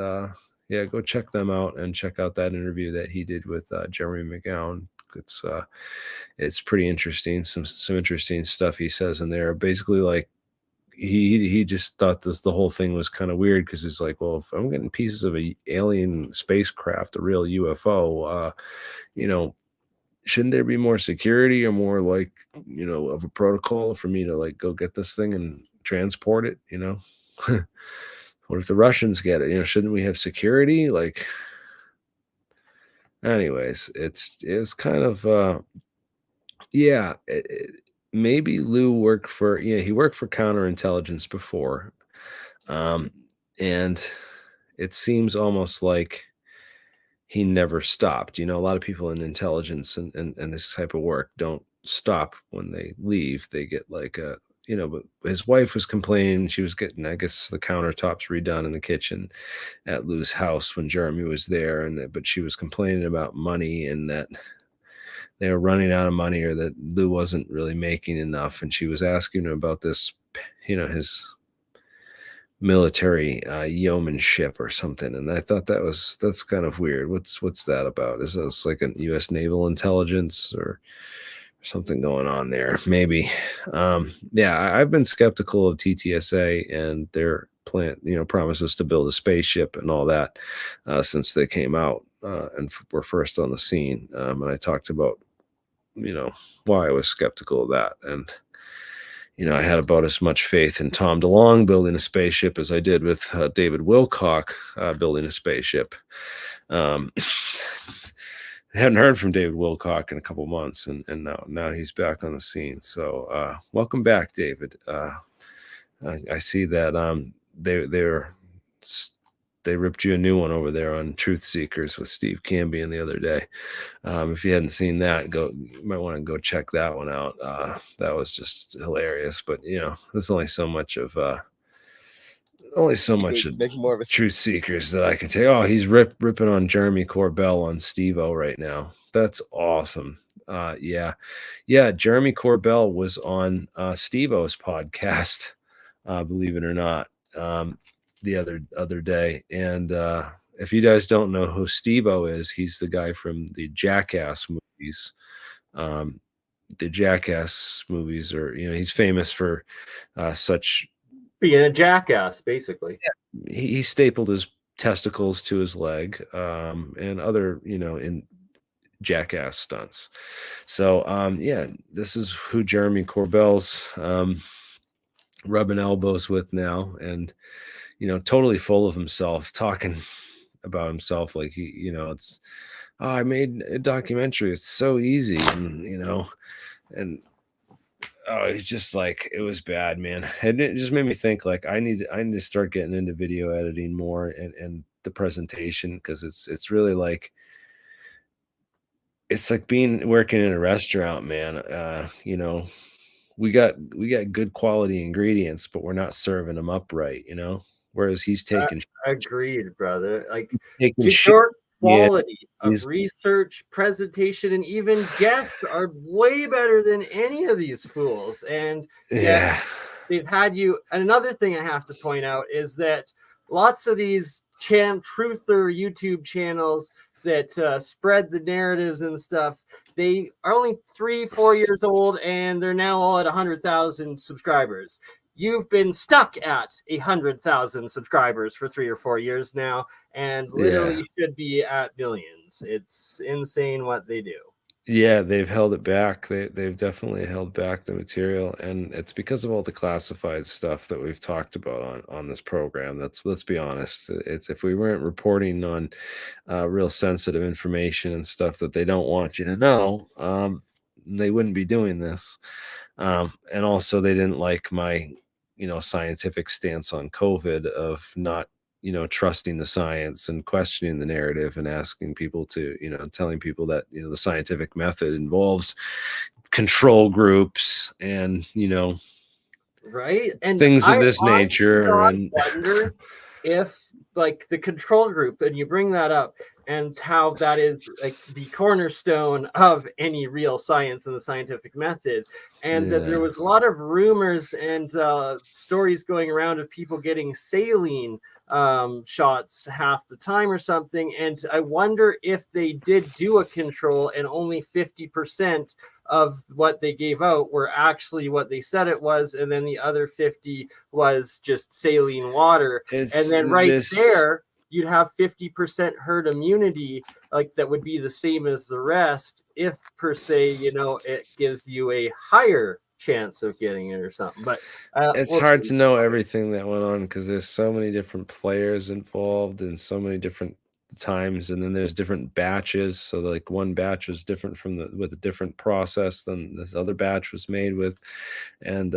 yeah, go check them out and check out that interview that he did with Jeremy McGowan. It's pretty interesting. Some interesting stuff he says in there. Basically, like he just thought the whole thing was kind of weird because it's like, well, if I'm getting pieces of a alien spacecraft, a real UFO, you know, shouldn't there be more security or more like, you know, of a protocol for me to like go get this thing and transport it, you know? What if the Russians get it? You know, shouldn't we have security? Like, anyways, it's kind of yeah, maybe Lou worked for, yeah, he worked for Counterintelligence before. Um, and it seems almost like he never stopped. You know, a lot of people in intelligence and this type of work don't stop when they leave. They get like a, you know, but his wife was complaining she was getting, I guess, the countertops redone in the kitchen at Lou's house when Jeremy was there, and that, but she was complaining about money and that they were running out of money or that Lou wasn't really making enough, and she was asking him about this, you know, his military yeomanship or something, and I thought that's kind of weird. What's that about? Is this like a U.S. naval intelligence or something going on there? Maybe. Yeah, I've been skeptical of TTSA and their plan, you know, promises to build a spaceship and all that since they came out and were first on the scene. And I talked about, you know, why I was skeptical of that. And you know, I had about as much faith in Tom DeLonge building a spaceship as I did with David Wilcock building a spaceship. I hadn't heard from David Wilcock in a couple months, and now he's back on the scene. So welcome back, David. I see that they ripped you a new one over there on Truth Seekers with Steve Cambion the other day. If you hadn't seen that, you might want to go check that one out. That was just hilarious. But you know, there's only so much of Truth Seekers that I can take. Oh, he's ripping on Jeremy Corbell on Steve-O right now. That's awesome. Yeah. Jeremy Corbell was on Steve-O's podcast, believe it or not, the other day. And if you guys don't know who Steve-O is, he's the guy from the Jackass movies. The Jackass movies are, you know, he's famous for such being a jackass, basically. Yeah. He stapled his testicles to his leg and other, you know, in Jackass stunts. So yeah, this is who Jeremy Corbell's rubbing elbows with now, and you know, totally full of himself, talking about himself like he, you know, it's, oh, I made a documentary, it's so easy, and you know, and oh, he's just like, it was bad, man. And it just made me think like I need to start getting into video editing more and the presentation, because it's really like, it's like working in a restaurant, man. You know, we got good quality ingredients, but we're not serving them up right, you know. Whereas he's taking agreed, brother. Like taking short quality of he's- research, presentation, and even guests are way better than any of these fools. And yeah, they've had you. And another thing I have to point out is that lots of these truther YouTube channels that spread the narratives and stuff, they are only 3-4 years old, and they're now all at 100,000 subscribers. You've been stuck at 100,000 subscribers for 3 or 4 years now, and literally should be at millions. It's insane what they do. Yeah, they've held it back. They've definitely held back the material, and it's because of all the classified stuff that we've talked about on this program. Let's be honest. It's if we weren't reporting on real sensitive information and stuff that they don't want you to know, they wouldn't be doing this. And also, they didn't like my, you know, scientific stance on COVID of not, you know, trusting the science and questioning the narrative and asking people to, you know, telling people that, you know, the scientific method involves control groups and, you know, right, and things of this nature. And wonder if like the control group, and you bring that up, and how that is like the cornerstone of any real science and the scientific method, and that there was a lot of rumors and stories going around of people getting saline shots half the time or something. And I wonder if they did do a control and only 50% of what they gave out were actually what they said it was, and then the other 50 was just saline water. And then there, you'd have 50% herd immunity, like that would be the same as the rest, if per se, it gives you a higher chance of getting it or something. But it's hard to know everything that went on because there's so many different players involved and so many different times, and then there's different batches. So like one batch was different with a different process than this other batch was made with, and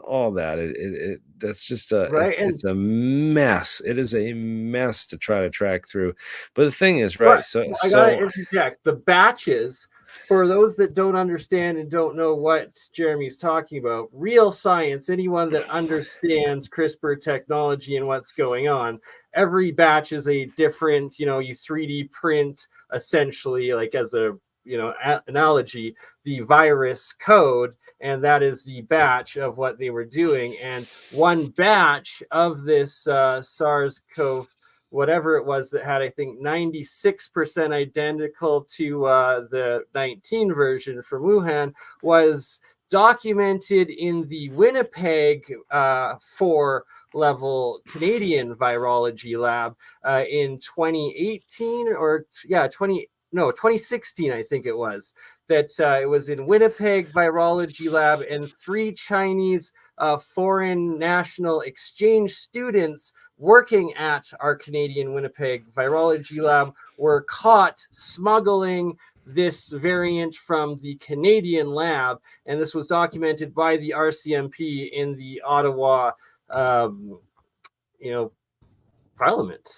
all that. That's just it's a mess. It is a mess to try to track through. But the thing is, right? So I gotta interject. The batches, for those that don't understand and don't know what Jeremy's talking about, real science, anyone that understands CRISPR technology and what's going on, every batch is a different, you 3D print, essentially, like as a, analogy, the virus code, and that is the batch of what they were doing. And one batch of this SARS-CoV, whatever it was, that had, I think, 96% identical to the 19 version from Wuhan, was documented in the Winnipeg 4-level Canadian virology lab in 2018 or 2016, I think it was. That it was in Winnipeg virology lab, and 3 Chinese foreign national exchange students working at our Canadian Winnipeg virology lab were caught smuggling this variant from the Canadian lab, and this was documented by the RCMP in the Ottawa, Parliament.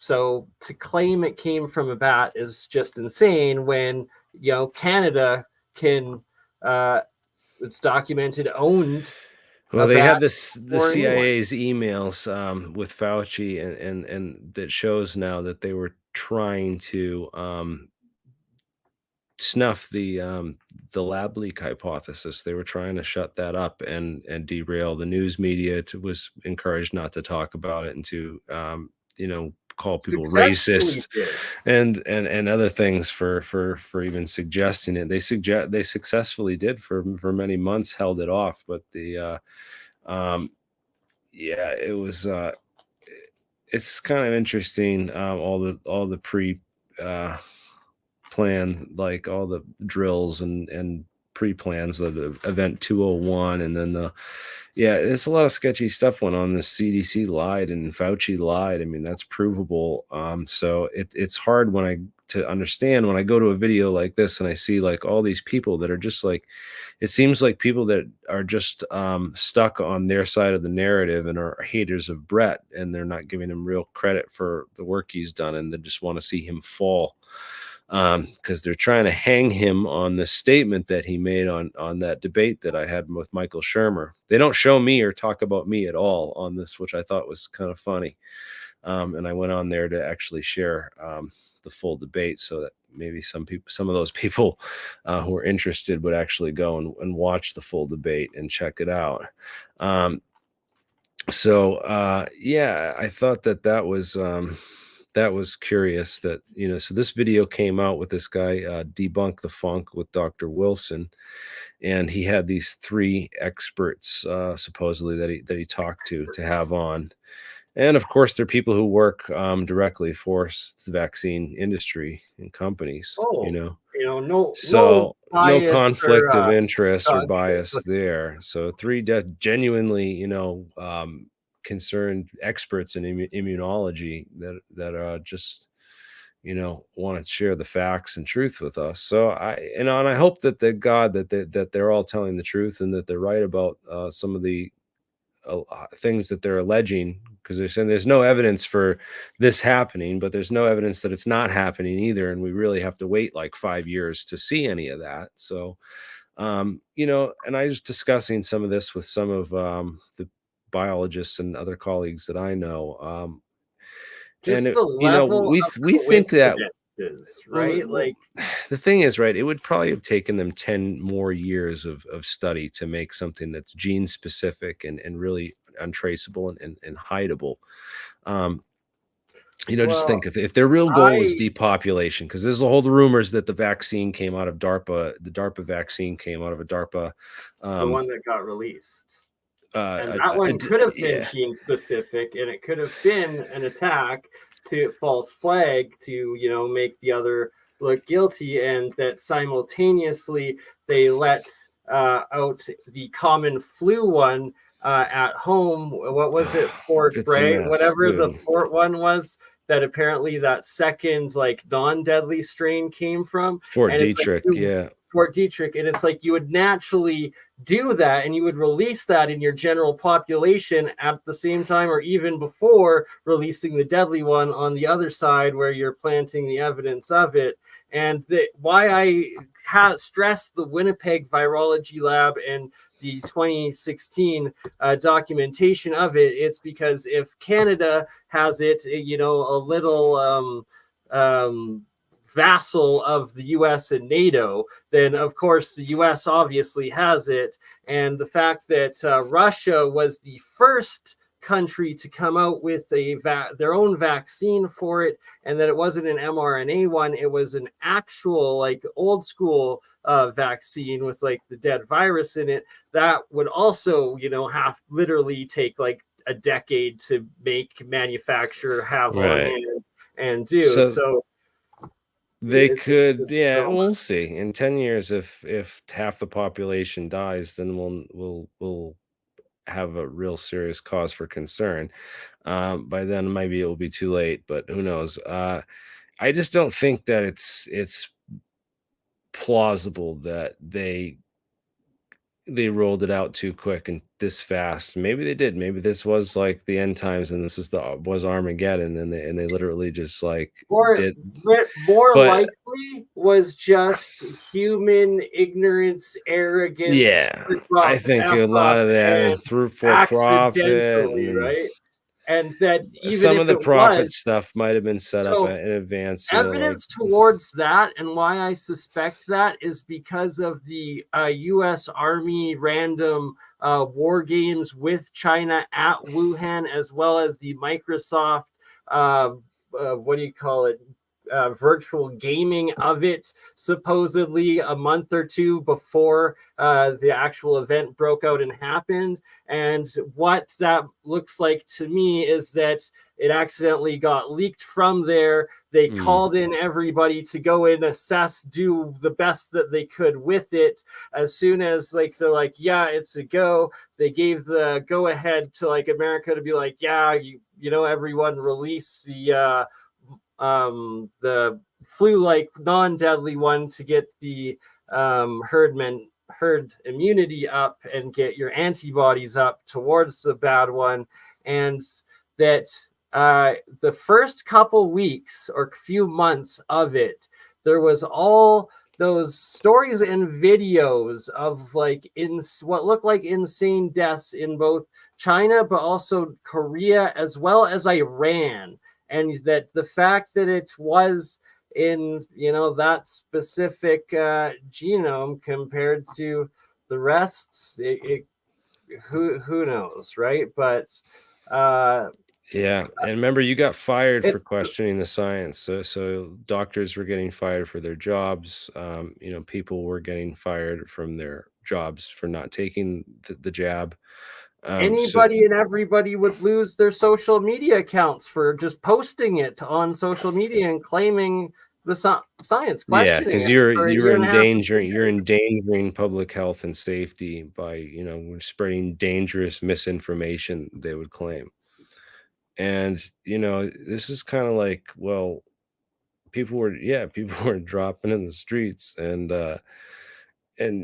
So to claim it came from a bat is just insane when, Canada can, it's documented, owned. Well, they had the CIA's emails with Fauci, and that shows now that they were trying to snuff the lab leak hypothesis. They were trying to shut that up and derail the news media. Was encouraged not to talk about it and to call people racist and other things for even suggesting it. They successfully did for many months, held it off, but it was it's kind of interesting, all the pre plan, like all the drills and pre-plans of the event 201, and then there's a lot of sketchy stuff went on. The CDC lied and Fauci lied. I mean, that's provable. So it's hard to understand when I go to a video like this and I see like all these people that are just like, it seems like people that are just stuck on their side of the narrative and are haters of Brett, and they're not giving him real credit for the work he's done, and they just want to see him fall. Because they're trying to hang him on the statement that he made on that debate that I had with Michael Shermer. They don't show me or talk about me at all on this, which I thought was kind of funny. And I went on there to actually share the full debate so that maybe some of those people who are interested would actually go and watch the full debate and check it out. I thought that was curious that, so this video came out with this guy, Debunk the Funk, with Dr. Wilson, and he had these 3 experts supposedly that he talked to have on. And of course, they're people who work directly for the vaccine industry and companies, no conflict of interest or bias there. So 3 genuinely, concerned experts in immunology that are just want to share the facts and truth with us. So and I hope that that they're all telling the truth and that they're right about some of the things that they're alleging, because they're saying there's no evidence for this happening, but there's no evidence that it's not happening either, and we really have to wait like 5 years to see any of that. So and I was discussing some of this with some of the biologists and other colleagues that I know. Just the level we think that, right? Like, the thing is, right, it would probably have taken them 10 more years of study to make something that's gene specific and really untraceable and hideable. Just Well, think if their real goal is I depopulation, because there's a whole rumors that the vaccine came out of DARPA. The DARPA vaccine came out of a DARPA. the one that got released. And I- that I one d- could have been yeah. gene specific, and it could have been an attack to false flag to, make the other look guilty, and that simultaneously they let out the common flu one at home. What was it, Fort It's a Bragg, mess, whatever the dude. Fort one was? That apparently that second like non-deadly strain came from, Fort and it's like Detrick, yeah. Fort Detrick, and it's like you would naturally do that and you would release that in your general population at the same time or even before releasing the deadly one on the other side where you're planting the evidence of it. And why I stressed the Winnipeg Virology Lab and the 2016 documentation of it, it's because if Canada has it, a little vassal of the US and NATO, then of course the US obviously has it. And the fact that Russia was the first country to come out with their own vaccine for it, and that it wasn't an mRNA one, it was an actual like old school vaccine with like the dead virus in it, that would also have literally take like a decade to manufacture, have on Right. hand and do. So they it's could, just yeah. so We'll see. In 10 years, if half the population dies, then we'll have a real serious cause for concern. By then, maybe it will be too late, but who knows? I just don't think that it's plausible that they rolled it out too quick and this fast. Maybe they did. Maybe this was like the end times, and this was Armageddon, and they literally just like Or did. more But likely was just human ignorance, arrogance, yeah, I think a F lot up, of that and through for profit, accidentally, and right? And that even some if of the it profit was, stuff might have been set up so in advance. evidence towards that, and why I suspect that is because of the U.S. Army random war games with China at Wuhan, as well as the Microsoft, what do you call it? Virtual gaming of it, supposedly a month or two before the actual event broke out and happened. And what that looks like to me is that it accidentally got leaked from there. They called in everybody to go in, assess, do the best that they could with it. As soon as they're like, yeah, it's a go, they gave the go ahead to like America to be like, yeah, everyone release the flu-like non-deadly one to get the herd immunity up and get your antibodies up towards the bad one. And that the first couple weeks or few months of it, there was all those stories and videos of like what looked like insane deaths in both China, but also Korea, as well as Iran. And that the fact that it was in that specific genome compared to the rest, who knows, right? But yeah, and remember, you got fired for questioning the science. So doctors were getting fired for their jobs. People were getting fired from their jobs for not taking the jab. Anybody and everybody would lose their social media accounts for just posting it on social media and claiming the science, Yeah, questioning because it you're for a year and a half, 2 you're years. endangering public health and safety by spreading dangerous misinformation, they would claim. And this is kind of like, well, people were dropping in the streets, and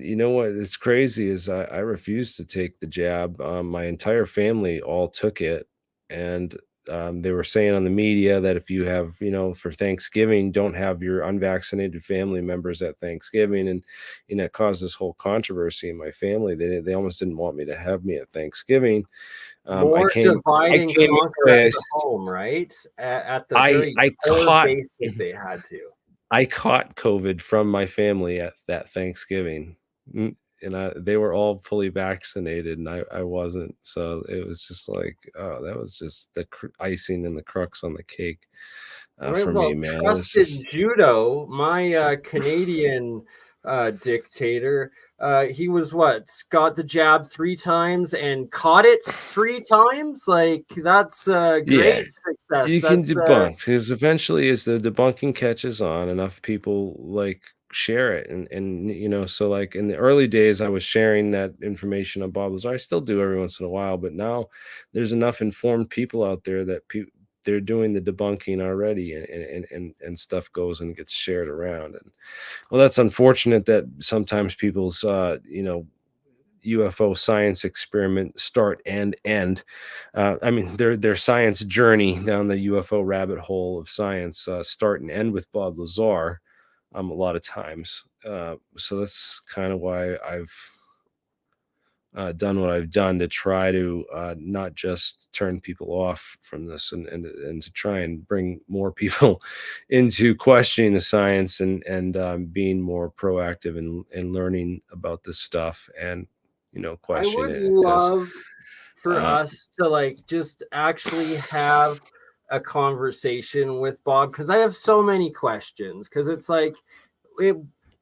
you know what? It's crazy is I refused to take the jab. My entire family all took it, and they were saying on the media that if you have, for Thanksgiving, don't have your unvaccinated family members at Thanksgiving, and it caused this whole controversy in my family. They almost didn't want me to have me at Thanksgiving. More divide and conquer at the home, right? At the very core basic, they had to. I caught COVID from my family at that Thanksgiving. they were all fully vaccinated, and I wasn't. So it was just like, oh, that was just the icing and the crux on the cake for me, man. It was Trusted just, judo, my Canadian dictator, he was got the jab 3 times and caught it 3 times. Like, that's great success. you can That's debunk, because eventually, as the debunking catches on, enough people like share it, and you know, so like in the early days, I was sharing that information on Bob Lazar. I still do every once in a while, but now there's enough informed people out there that they're doing the debunking already, and stuff goes and gets shared around. And well, that's unfortunate that sometimes people's UFO science experiment start and end. I mean, their science journey down the UFO rabbit hole of science start and end with Bob Lazar a lot of times. So that's kind of why I've done what I've done, to try to not just turn people off from this, and to try and bring more people into questioning the science, and being more proactive in learning about this stuff, and I question would it. 'Cause, love for us to like just actually have a conversation with Bob, because I have so many questions. Because it's like,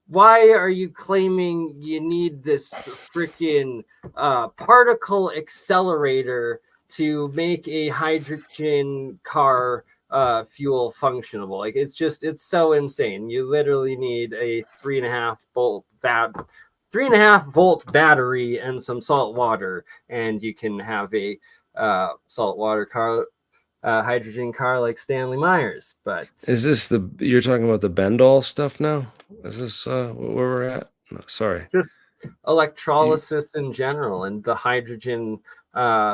why are you claiming you need this freaking particle accelerator to make a hydrogen car fuel functionable? Like, it's so insane. You literally need a 3.5 volt battery and some salt water, and you can have a salt water car, hydrogen car like Stanley Myers. But is this you're talking about the Bendall stuff now? Is this where we're at? No, sorry. Just electrolysis in general, and the hydrogen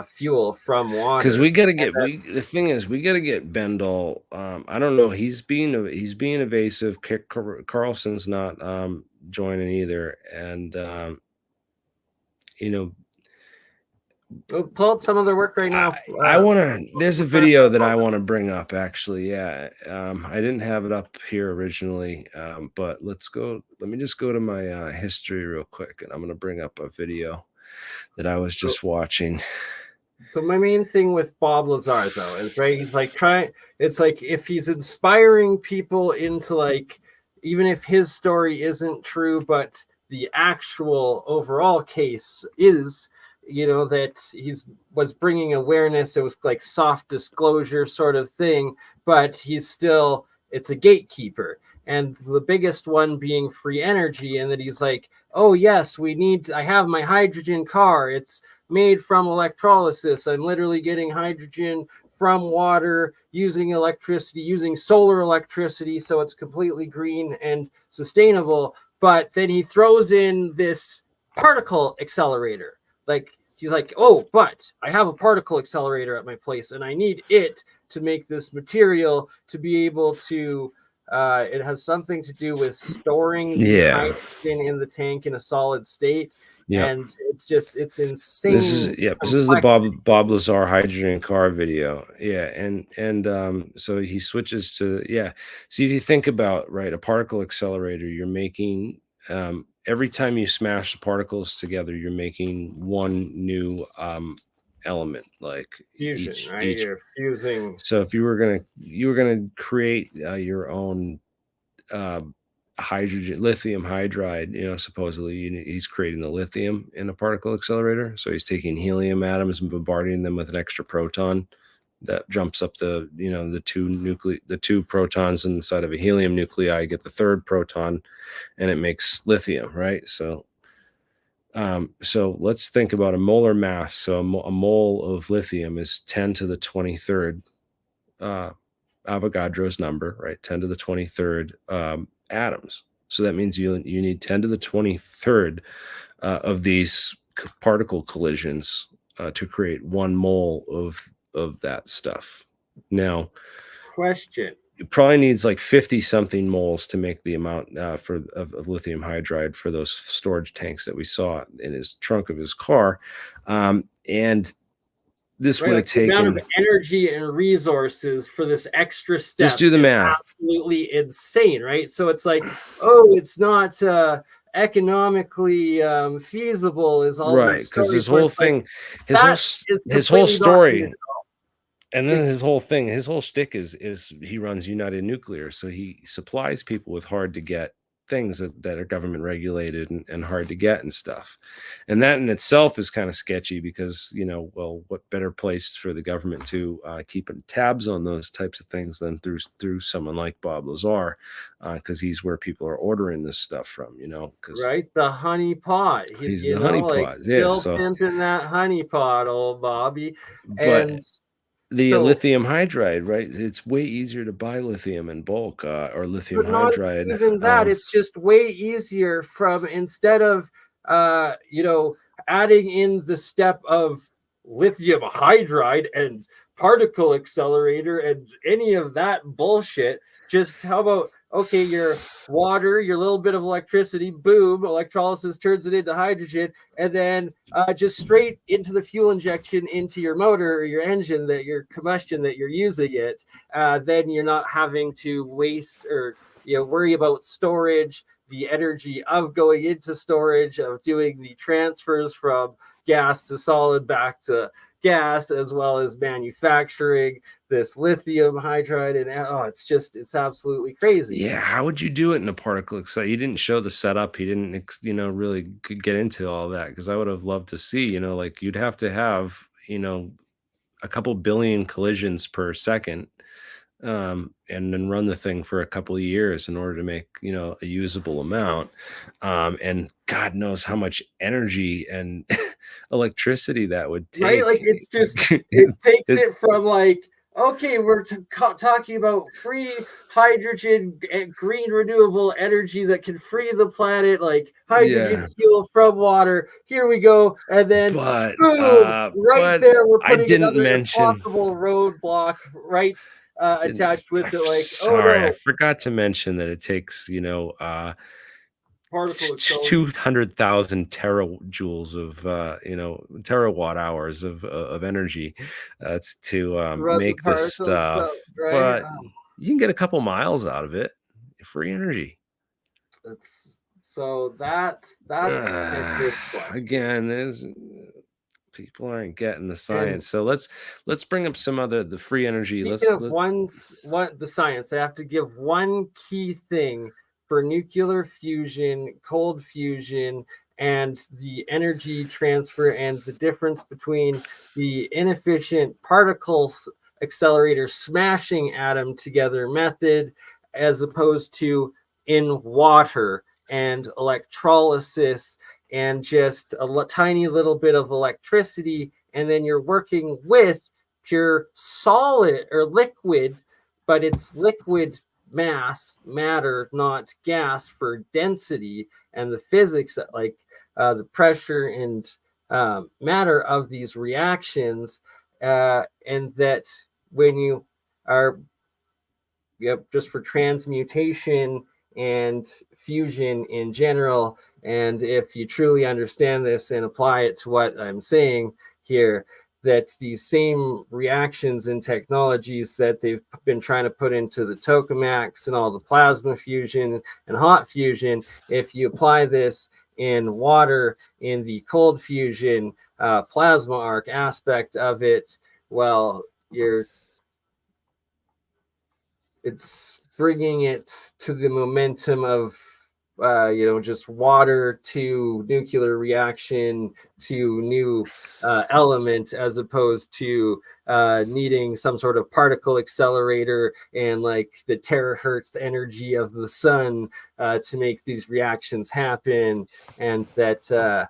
fuel from water. Because we got to get the thing is, we got to get Bendall. I don't know. He's being evasive. Carlson's not joining either, and we'll pull up some of their work right now. I want to. There's a video that I want to bring up. Actually, yeah. I didn't have it up here originally, but let's go. Let me just go to my history real quick, and I'm going to bring up a video that I was just watching. So my main thing with Bob Lazar, though, is he's like it's like, if he's inspiring people into, like, even if his story isn't true, but the actual overall case is, that was bringing awareness. It was like soft disclosure sort of thing, but it's a gatekeeper. And the biggest one being free energy, and that he's like, oh yes, I have my hydrogen car. It's made from electrolysis. I'm literally getting hydrogen from water, using electricity, using solar electricity. So it's completely green and sustainable. But then he throws in this particle accelerator. Like, he's like, oh, but I have a particle accelerator at my place, and I need it to make this material to be able to, it has something to do with storing the hydrogen in the tank in a solid state. Yeah. And it's insane. This is the Bob Lazar hydrogen car video. Yeah. And so he switches to, So if you think about, a particle accelerator, you're making, every time you smash the particles together, you're making one new element, like fusion, right? You're fusing. So if you were gonna create your own lithium hydride, supposedly he's creating the lithium in a particle accelerator. So he's taking helium atoms and bombarding them with an extra proton that jumps up the two protons inside of a helium nuclei, get the third proton, and it makes lithium, right? So let's think about a molar mass. So a mole of lithium is 10 to the 23rd Avogadro's number, right? 10 to the 23rd atoms. So that means you need 10 to the 23rd of these particle collisions to create 1 mole of that stuff. Now, question. It probably needs like 50 something moles to make the amount of lithium hydride for those storage tanks that we saw in his trunk of his car. And this would have taken the amount of energy and resources for this extra step. Just do the math. Absolutely insane, right? So it's like, oh, it's not economically feasible as all Right, these because stories. his where whole it's like, thing, that is his whole completely story, documented. and then his whole thing, his whole shtick is he runs United Nuclear, so he supplies people with hard to get things that are government regulated and hard to get and stuff. And that in itself is kind of sketchy because, you know, well, what better place for the government to keep tabs on those types of things than through someone like Bob Lazar, because he's where people are ordering this stuff from, you know, because Right, the honey pot. he's You the know, like honeypot. Yeah, still so pimping that honey pot, old Bobby. but And the so, lithium hydride, right? It's way easier to buy lithium in bulk or lithium but not hydride. even that. It's just way easier from, instead of you know, adding in the step of lithium hydride and particle accelerator and any of that bullshit. Just how about, okay, your water, your little bit of electricity, boom, electrolysis turns it into hydrogen, and then just straight into the fuel injection into your motor or your engine, that your combustion that you're using it. Then you're not having to waste or, you know, worry about storage, the energy of going into storage, of doing the transfers from gas to solid back to gas, as well as manufacturing this lithium hydride. And it's absolutely crazy. Yeah, how would you do it in a particle accelerator? You didn't show the setup. He didn't, you know, really get into all that, because I would have loved to see, you know, like you'd have to have, you know, a couple billion collisions per second, and then run the thing for a couple of years in order to make, you know, a usable amount. And God knows how much energy and electricity that would take. Right? Like, it's just, it takes it from like, okay, we're talking about free hydrogen and green renewable energy that can free the planet, like hydrogen fuel from water. Here we go. And then But boom, right there, we're I putting didn't another mention impossible roadblock right attached with it. Like, sorry, oh no, I forgot to mention that it takes, you know, particle accelerator. 200,000 terajoules of, you know, terawatt hours of energy to Run the make this particle stuff. itself, right? But you can get a couple miles out of it. Free energy. That's my first question. Again, there's people aren't getting the science. So let's bring up some other the free energy. Speaking of the science, I have to give one key thing for nuclear fusion, cold fusion, and the energy transfer, and the difference between the inefficient particles accelerator smashing atom together method, as opposed to in water and electrolysis and just a tiny little bit of electricity, and then you're working with pure solid or liquid, but it's liquid matter, not gas, for density and the physics, like the pressure and matter of these reactions, and that when you are just for transmutation and fusion in general, and if you truly understand this and apply it to what I'm saying here, that these same reactions and technologies that they've been trying to put into the tokamaks and all the plasma fusion and hot fusion, if you apply this in water, in the cold fusion plasma arc aspect of it, well, it's bringing it to the momentum of just water to nuclear reaction to new element, as opposed to needing some sort of particle accelerator and like the terahertz energy of the sun to make these reactions happen. And that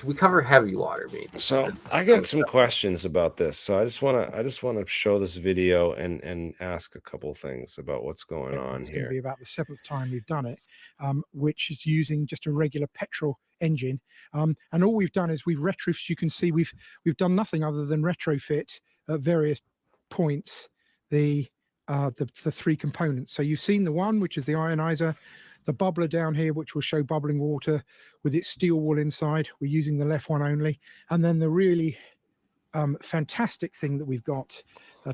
we cover heavy water, maybe. So I got some questions about this. So I just want to show this video and ask a couple things about what's going on it's here. going to be about the 7th time we've done it, which is using just a regular petrol engine. And all we've done is we've retrofit. You can see we've done nothing other than retrofit at various points the 3 components. So you've seen the one, which is the ionizer, the bubbler down here, which will show bubbling water with its steel wool inside. We're using the left one only. And then the really fantastic thing that we've got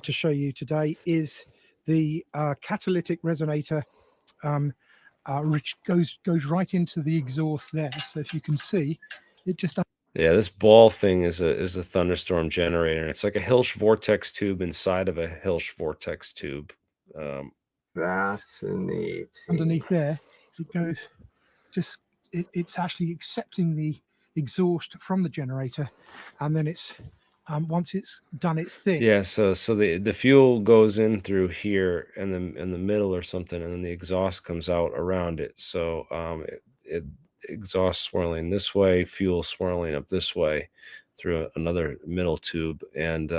to show you today is the catalytic resonator which goes right into the exhaust there. So if you can see, it just Yeah, this ball thing is a thunderstorm generator. It's like a Hilsch vortex tube inside of a Hilsch vortex tube. Fascinating. underneath there, it goes just it's actually accepting the exhaust from the generator, and then it's once it's done its thing. Yeah, so the fuel goes in through here in the middle or something, and then the exhaust comes out around it. So it exhaust swirling this way, fuel swirling up this way through another middle tube, and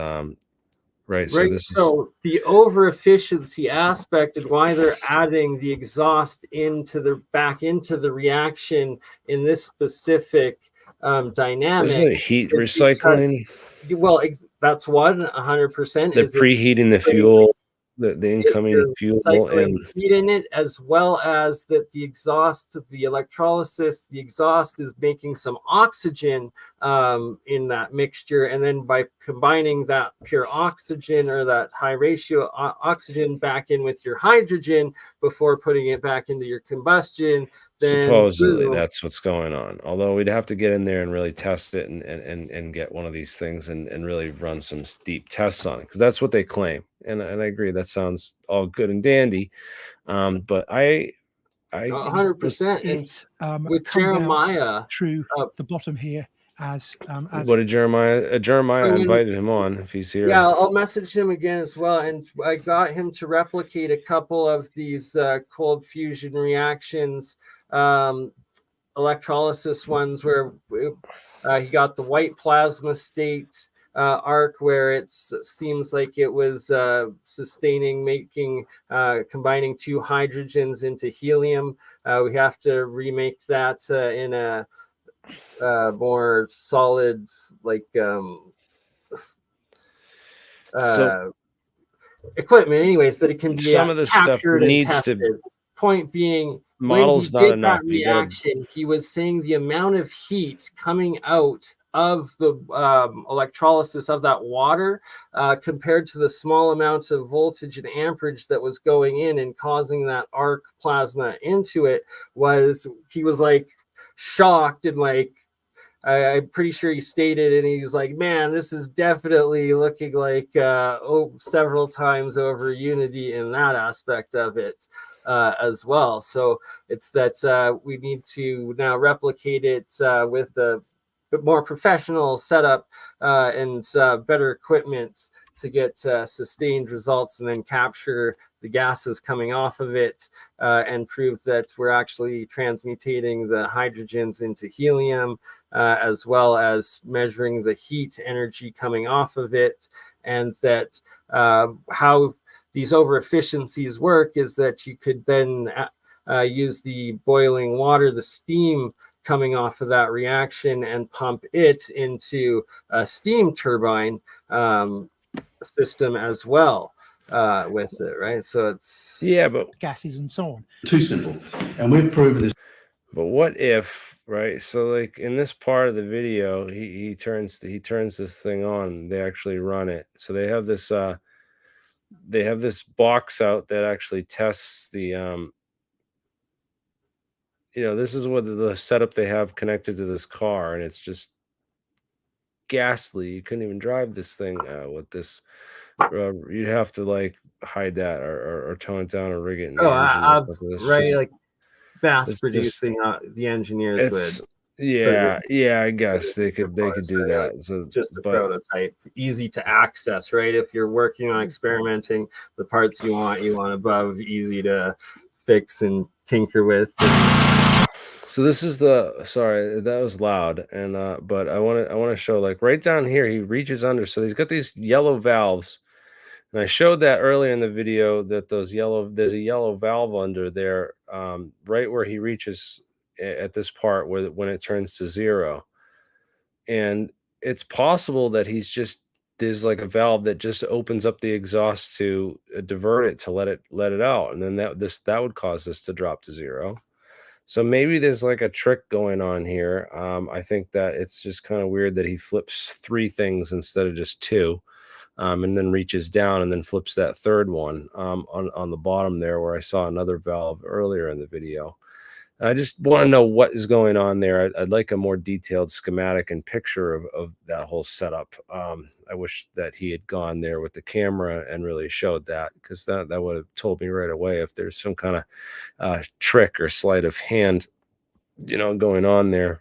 right. So Right. this is So the over efficiency aspect and why they're adding the exhaust back into the reaction in this specific dynamic. isn't it heat is recycling? because, well, that's 100%. They're Is it's preheating the fuel, the incoming fuel, cycling and heat in it, as well as that the exhaust, the electrolysis, the exhaust is making some oxygen in that mixture, and then by combining that pure oxygen or that high ratio oxygen back in with your hydrogen before putting it back into your combustion, then supposedly boom. that's what's going on. Although we'd have to get in there and really test it and get one of these things and really run some deep tests on it, because that's what they claim. And I agree, that sounds all good and dandy. But I 100%. It with comes Jeremiah out through the bottom here as what did Jeremiah So when- invited him on if he's here. Yeah, I'll message him again as well. And I got him to replicate a couple of these cold fusion reactions, electrolysis ones, where he got the white plasma state arc where it seems like it was sustaining, combining two hydrogens into helium. We have to remake that in a more solid, like equipment, anyways, that it can be Some of this stuff captured and needs tested. to Point being, models when he not did enough. that You gotta- reaction, he was saying the amount of heat coming out of the electrolysis of that water compared to the small amounts of voltage and amperage that was going in and causing that arc plasma into it, he was like shocked, and like I'm pretty sure he stated, and he's like, man, this is definitely looking like several times over unity in that aspect of it as well. So it's that we need to now replicate it with a bit more professional setup and better equipment to get sustained results, and then capture the gases coming off of it and prove that we're actually transmutating the hydrogens into helium, as well as measuring the heat energy coming off of it. And that how these over efficiencies work is that you could then use the boiling water, the steam coming off of that reaction, and pump it into a steam turbine system as well with it, right? So it's but gases and so on. Too simple, and we've proven this. But what if, right? So like in this part of the video, he turns this thing on. They actually run it. So they have this box out that actually tests the this is what the setup they have connected to this car, and it's just ghastly. You couldn't even drive this thing with this. You'd have to like hide that or tone it down or rig it in the engine and stuff. It's right, just- like mass it's just- producing the engineers it's would. yeah, I guess they could do that. So Just a but- prototype, easy to access, right? If you're working on experimenting, the parts you want above, easy to fix and tinker with. So this is sorry, that was loud, and but I want to show, like, right down here he reaches under, so he's got these yellow valves, and I showed that earlier in the video that there's a yellow valve under there, right where he reaches at this part when it turns to 0, and it's possible that there's like a valve that just opens up the exhaust to divert it, to let it out, and then that would cause this to drop to 0. So maybe there's like a trick going on here. I think that it's just kind of weird that he flips 3 things instead of just 2. and then reaches down and then flips that third one on the bottom there where I saw another valve earlier in the video. I just want to know what is going on there. I'd like a more detailed schematic and picture of that whole setup. I wish that he had gone there with the camera and really showed that, because that would have told me right away if there's some kind of trick or sleight of hand, going on there.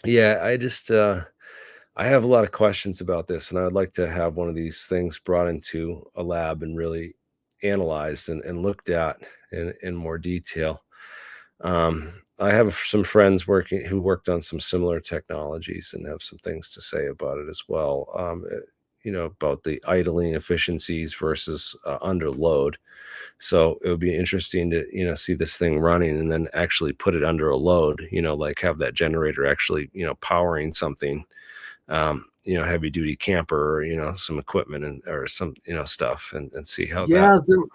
Yeah, I have a lot of questions about this, and I'd like to have one of these things brought into a lab and really analyzed and looked at in more detail. I have some friends who worked on some similar technologies and have some things to say about it as well. About the idling efficiencies versus under load. So it would be interesting to, see this thing running and then actually put it under a load, like have that generator actually, powering something, heavy duty camper or, some equipment or some, stuff and see how that.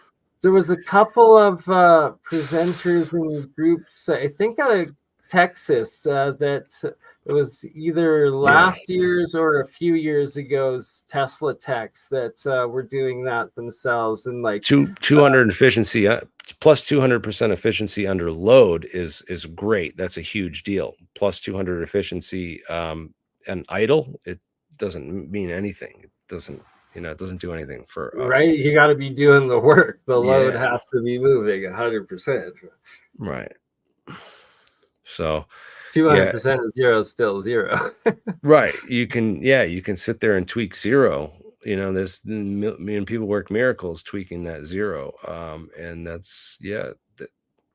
There was a couple of presenters and groups, I think out of Texas, that it was either last year's or a few years ago's Tesla techs that were doing that themselves. And like 200 efficiency plus 200% efficiency under load is great. That's a huge deal. Plus 200 efficiency and idle, it doesn't mean anything. It doesn't do anything for us. Right, you got to be doing the work. The load has to be moving 100%. Right. So 200% of zero is still zero. Right. You can sit there and tweak zero. There's million people work miracles tweaking that zero. And that's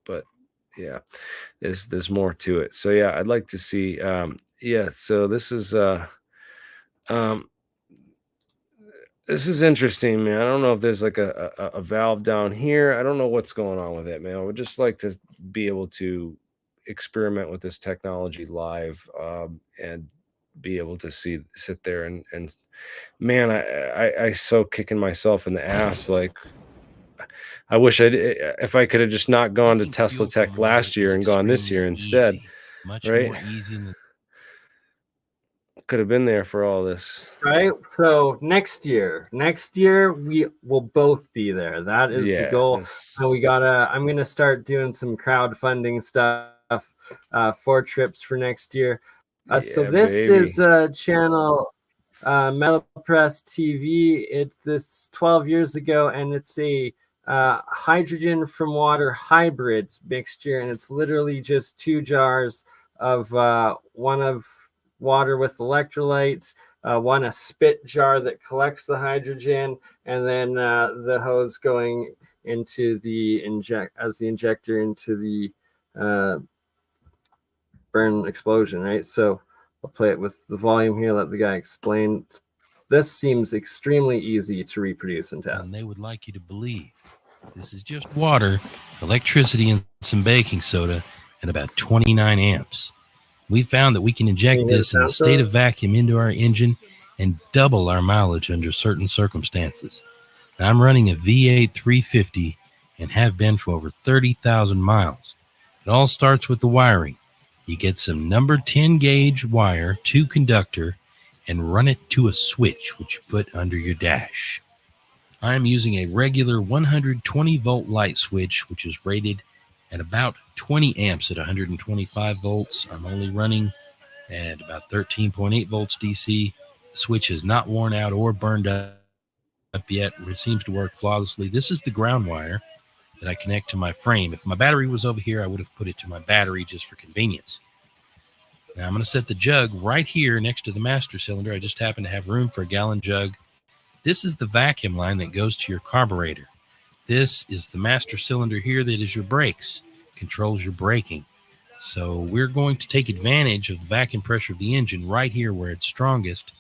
but there's more to it. So I'd like to see. So this is this is interesting, man. I don't know if there's like a valve down here. I don't know what's going on with it, man. I would just like to be able to experiment with this technology live and be able to sit there and man, I so kicking myself in the ass. Like, I wish if I could have just not gone to Tesla Tech last year and gone this year instead. Much right? more easy than Could have been there for all this. Right. So next year we will both be there. That is the goal. And I'm going to start doing some crowdfunding stuff for trips for next year. So this is channel Metal Press TV. This 12 years ago, and it's a hydrogen from water hybrid mixture, and it's literally just 2 jars of one of water with electrolytes, one a spit jar that collects the hydrogen, and then the hose going into the injector into the burn explosion, right? So I'll play it with the volume here, let the guy explain. This seems extremely easy to reproduce and test. And they would like you to believe this is just water, electricity, and some baking soda, and about 29 amps. We found that we can inject this in a state of vacuum into our engine and double our mileage under certain circumstances. Now, I'm running a V8 350 and have been for over 30,000 miles. It all starts with the wiring. You get some number 10 gauge wire, 2 conductor, and run it to a switch, which you put under your dash. I'm using a regular 120 volt light switch, which is rated at about 20 amps at 125 volts. I'm only running at about 13.8 volts DC. The switch is not worn out or burned up yet. It seems to work flawlessly. This is the ground wire that I connect to my frame. If my battery was over here, I would have put it to my battery just for convenience. Now I'm going to set the jug right here next to the master cylinder. I just happen to have room for a gallon jug. This is the vacuum line that goes to your carburetor. This is the master cylinder here that is your brakes, controls your braking. So we're going to take advantage of the vacuum pressure of the engine right here where it's strongest.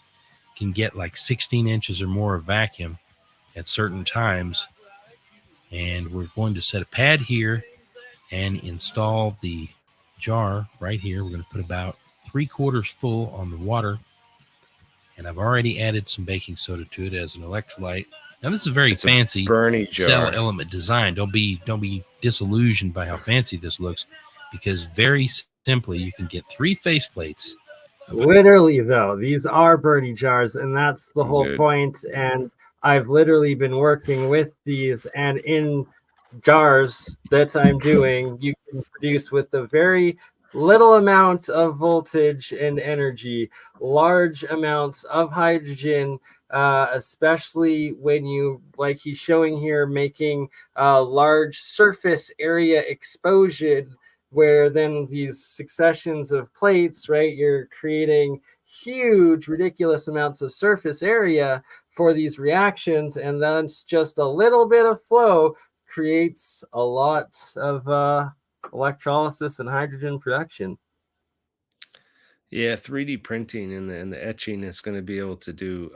Can get like 16 inches or more of vacuum at certain times. And we're going to set a pad here and install the jar right here. We're going to put about 3/4 full on the water. And I've already added some baking soda to it as an electrolyte. Now this is a very fancy cell element design. Don't be disillusioned by how fancy this looks, because very simply you can get 3 faceplates Literally, though, these are Bernie jars, and that's the whole Dude. point. And I've literally been working with these, and in jars that I'm doing, you can produce with a very little amount of voltage and energy, large amounts of hydrogen, especially when you, like he's showing here, making large surface area explosion, where then these successions of plates, right, you're creating huge, ridiculous amounts of surface area for these reactions, and that's just a little bit of flow creates a lot of electrolysis and hydrogen production. Yeah, 3D printing and the etching is going to be able to do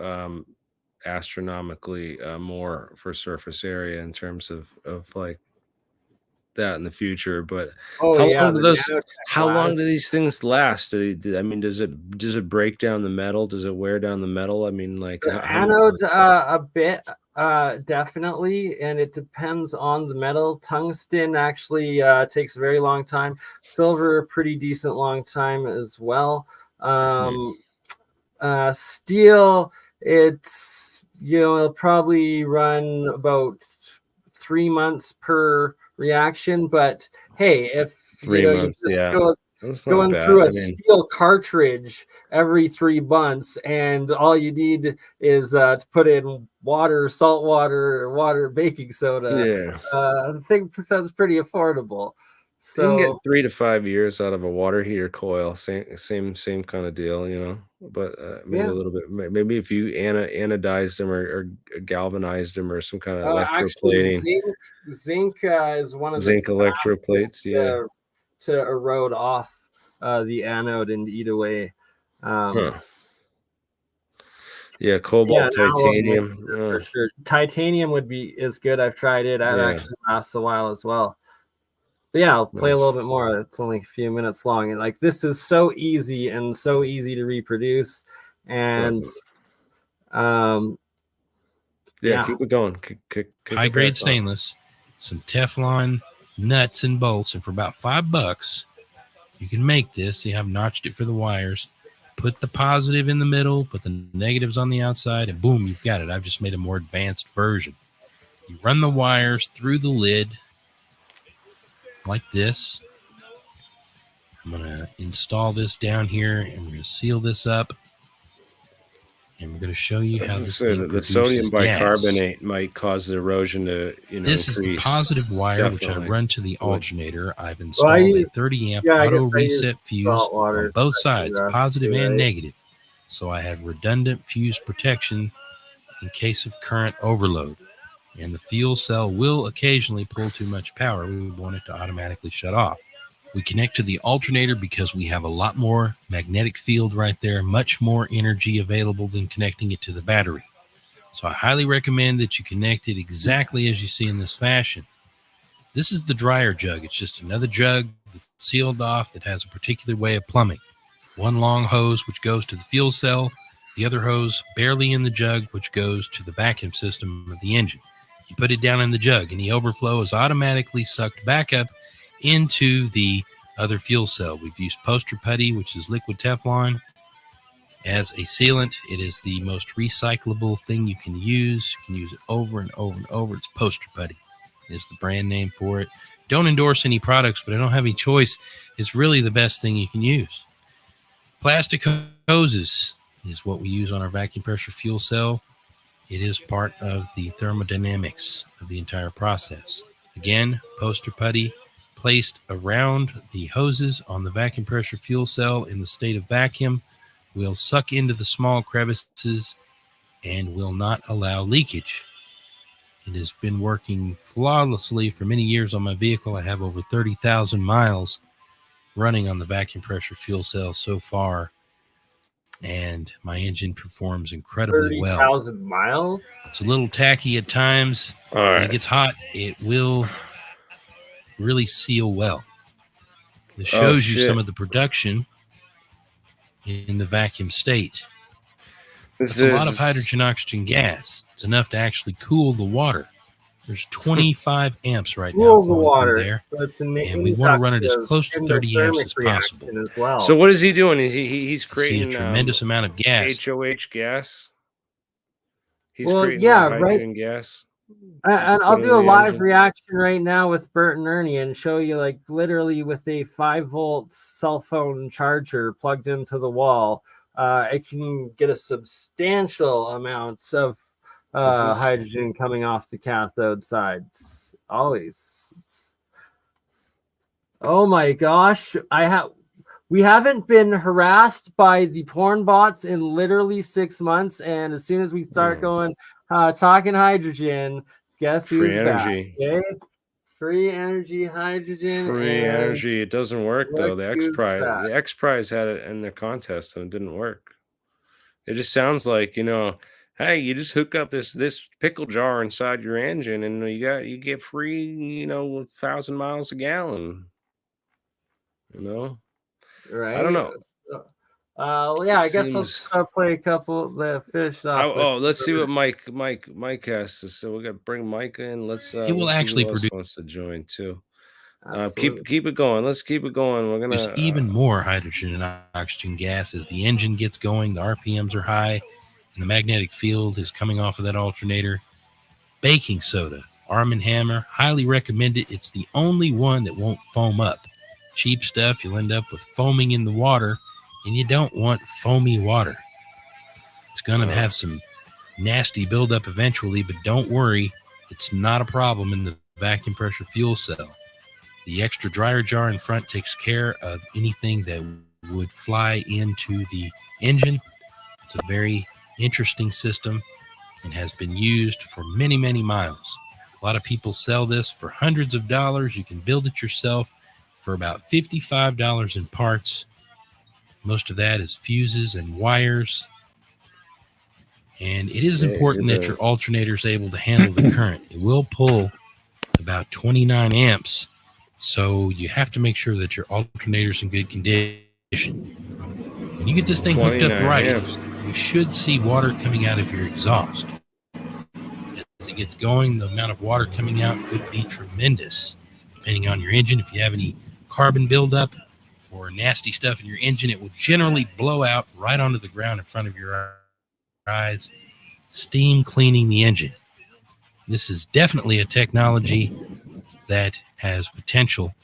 astronomically more for surface area in terms of like that in the future. But Oh how yeah, long do the those? nanotech How long glass. do these things last? I mean, does it break down the metal? Does it wear down the metal? I mean, like The how anode a bit, definitely, and it depends on the metal. Tungsten actually takes a very long time. Silver, a pretty decent long time as well. Steel, it's, it'll probably run about 3 months per reaction. But hey, if 3 you months? just Yeah, go that's not going bad. through I a mean, steel cartridge every 3 months, and all you need is to put in water, salt water, baking soda. yeah. I think that's pretty affordable. You can get So 3 to 5 years out of a water heater coil. Same kind of deal, But maybe yeah, a little bit. Maybe if you anodized them or galvanized them or some kind of actually, electroplating, zinc is one of the zinc electroplates. fastest Yeah. to erode off the anode and eat away. Huh. Yeah, Yeah, cobalt, an alloy titanium. for sure. Titanium is good. I've tried it. That Yeah. actually lasts a while as well. But yeah, I'll play a little bit more. It's only a few minutes long. And like, this is so easy and so easy to reproduce. And yeah, keep it going. Kick High it grade back on. stainless, some Teflon nuts and bolts, and for about $5, you can make this. See, I've notched it for the wires. Put the positive in the middle, put the negatives on the outside, and boom, you've got it. I've just made a more advanced version. You run the wires through the lid like this. I'm going to install this down here, and we're going to seal this up. And we're going to show you how this thing The sodium produces gas. bicarbonate might cause the erosion to This increase. is the positive wire, which I Definitely. run to the Would. alternator. I've installed a 30 amp auto reset fuse on both sides, positive and negative. So I have redundant fuse protection in case of current overload. And the fuel cell will occasionally pull too much power. We would want it to automatically shut off. We connect to the alternator because we have a lot more magnetic field right there, much more energy available than connecting it to the battery. So I highly recommend that you connect it exactly as you see in this fashion. This is the dryer jug. It's just another jug that's sealed off that has a particular way of plumbing. One long hose, which goes to the fuel cell. The other hose barely in the jug, which goes to the vacuum system of the engine. You put it down in the jug, and the overflow is automatically sucked back up into the other fuel cell. We've used poster putty, which is liquid Teflon, as a sealant. It is the most recyclable thing you can use. You can use it over and over and over. It's poster putty is the brand name for it. Don't endorse any products, but I don't have any choice. It's really the best thing you can use. Plastic hoses is what we use on our vacuum pressure fuel cell. It is part of the thermodynamics of the entire process. Again, poster putty placed around the hoses on the vacuum pressure fuel cell in the state of vacuum will suck into the small crevices and will not allow leakage. It has been working flawlessly for many years on my vehicle. I have over 30,000 miles running on the vacuum pressure fuel cell so far, and my engine performs incredibly well. 30,000 miles? It's a little tacky at times. All right. When it gets hot, it will really seal well. This shows you some of the production in the vacuum state. It's a lot of hydrogen oxygen gas. It's enough to actually cool the water. There's 25 amps right now cool the flowing through water. there, So it's an and we want to run it as close to 30 amps endothermic as possible. reaction as well. So what is he doing? He's See a creating tremendous amount of gas. HOH gas. He's Well, creating yeah, that right. hydrogen gas. And I'll put do in a the live engine. reaction right now with Bert and Ernie and show you, like, literally with a 5-volt cell phone charger plugged into the wall, it can get a substantial amount of hydrogen coming off the cathode side. Always. Oh my gosh, we haven't been harassed by the porn bots in literally 6 months, and as soon as we start going talking hydrogen, guess who's Free energy. back? Okay? Free energy, hydrogen, Free and energy. It doesn't work though. The X who's Prize. back? The X Prize had it in their contest and it didn't work. It just sounds like, hey, you just hook up this pickle jar inside your engine and you get free, 1,000 miles a gallon. Right? I don't know. Well, yeah, It I guess seems- let's play a couple the fish off. Let's see what Mike has to. So we got to bring Mike in. Let's. It will let's see actually who else produce. wants to join too. Absolutely. Keep it going. Let's keep it going. We're There's gonna even more hydrogen and oxygen gas as the engine gets going. The RPMs are high, and the magnetic field is coming off of that alternator. Baking soda, Arm & Hammer, highly recommend it. It's the only one that won't foam up. Cheap stuff, you'll end up with foaming in the water, and you don't want foamy water. It's going to have some nasty buildup eventually, but don't worry, it's not a problem in the vacuum pressure fuel cell. The extra dryer jar in front takes care of anything that would fly into the engine. It's a very interesting system and has been used for many, many miles. A lot of people sell this for hundreds of dollars. You can build it yourself for about $55 in parts. Most of that is fuses and wires. And it is important that your alternator is able to handle the current. It will pull about 29 amps. So you have to make sure that your alternator is in good condition. When you get this thing hooked up 29 right, amps. you should see water coming out of your exhaust. As it gets going, the amount of water coming out could be tremendous. Depending on your engine, if you have any carbon buildup or nasty stuff in your engine, it will generally blow out right onto the ground in front of your eyes, steam cleaning the engine. This is definitely a technology that has potential.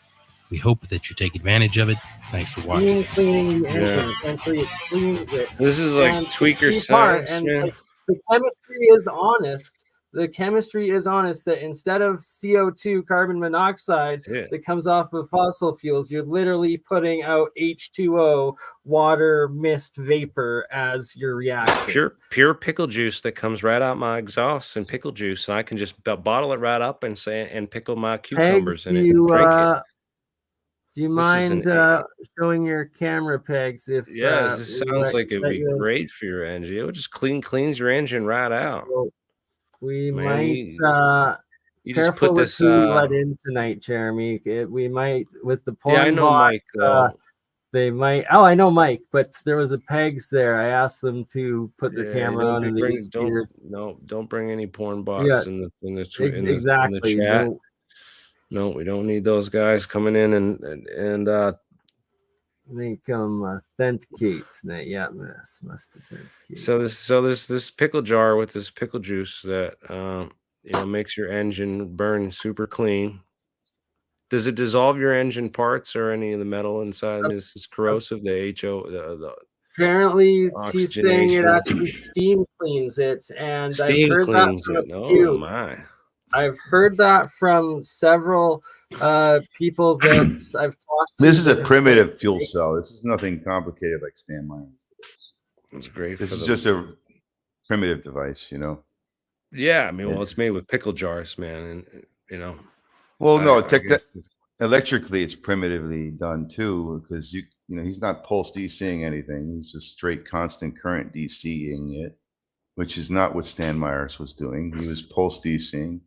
We hope that you take advantage of it. Thanks for watching. Cleaning the engine, essentially it cleans it. This is like And tweaker the key part, science, and man. like, the chemistry is honest. The chemistry is honest that instead of CO2, carbon monoxide, that comes off of fossil fuels, you're literally putting out H2O, water, mist, vapor as your reaction. Pure pickle juice that comes right out my exhaust and pickle juice, and I can just bottle it right up and pickle my cucumbers Pegs, in it and drink it. do you This is mind showing your camera, Pegs? If This sounds like it'd be great for your engine. It would just cleans your engine right out. We Man, might you just careful put with this. who we let in tonight, Jeremy. We might with the porn I know bots, Mike though. They might. Oh, I know Mike, but there was a Pegs there. I asked them to put their camera on, and they disappeared. Don't bring any porn bots in the chat. No, we don't need those guys coming in and they come authenticate. Yeah, must authenticate. So this pickle jar with this pickle juice that makes your engine burn super clean. Does it dissolve your engine parts or any of the metal inside? Is this corrosive? Apparently, she's saying it actually steam cleans it, and steam I've heard cleans that from it. a few. Oh my! I've heard that from several people that I've talked to. This is a primitive fuel cell. This is nothing complicated like Stan Meyer. It's great. This is just a primitive device, Yeah, I mean, well, it's made with pickle jars, man, and Well, no, electrically, it's primitively done too, because he's not pulse DCing anything. He's just straight constant current DCing it, which is not what Stan Myers was doing. He was pulse DCing.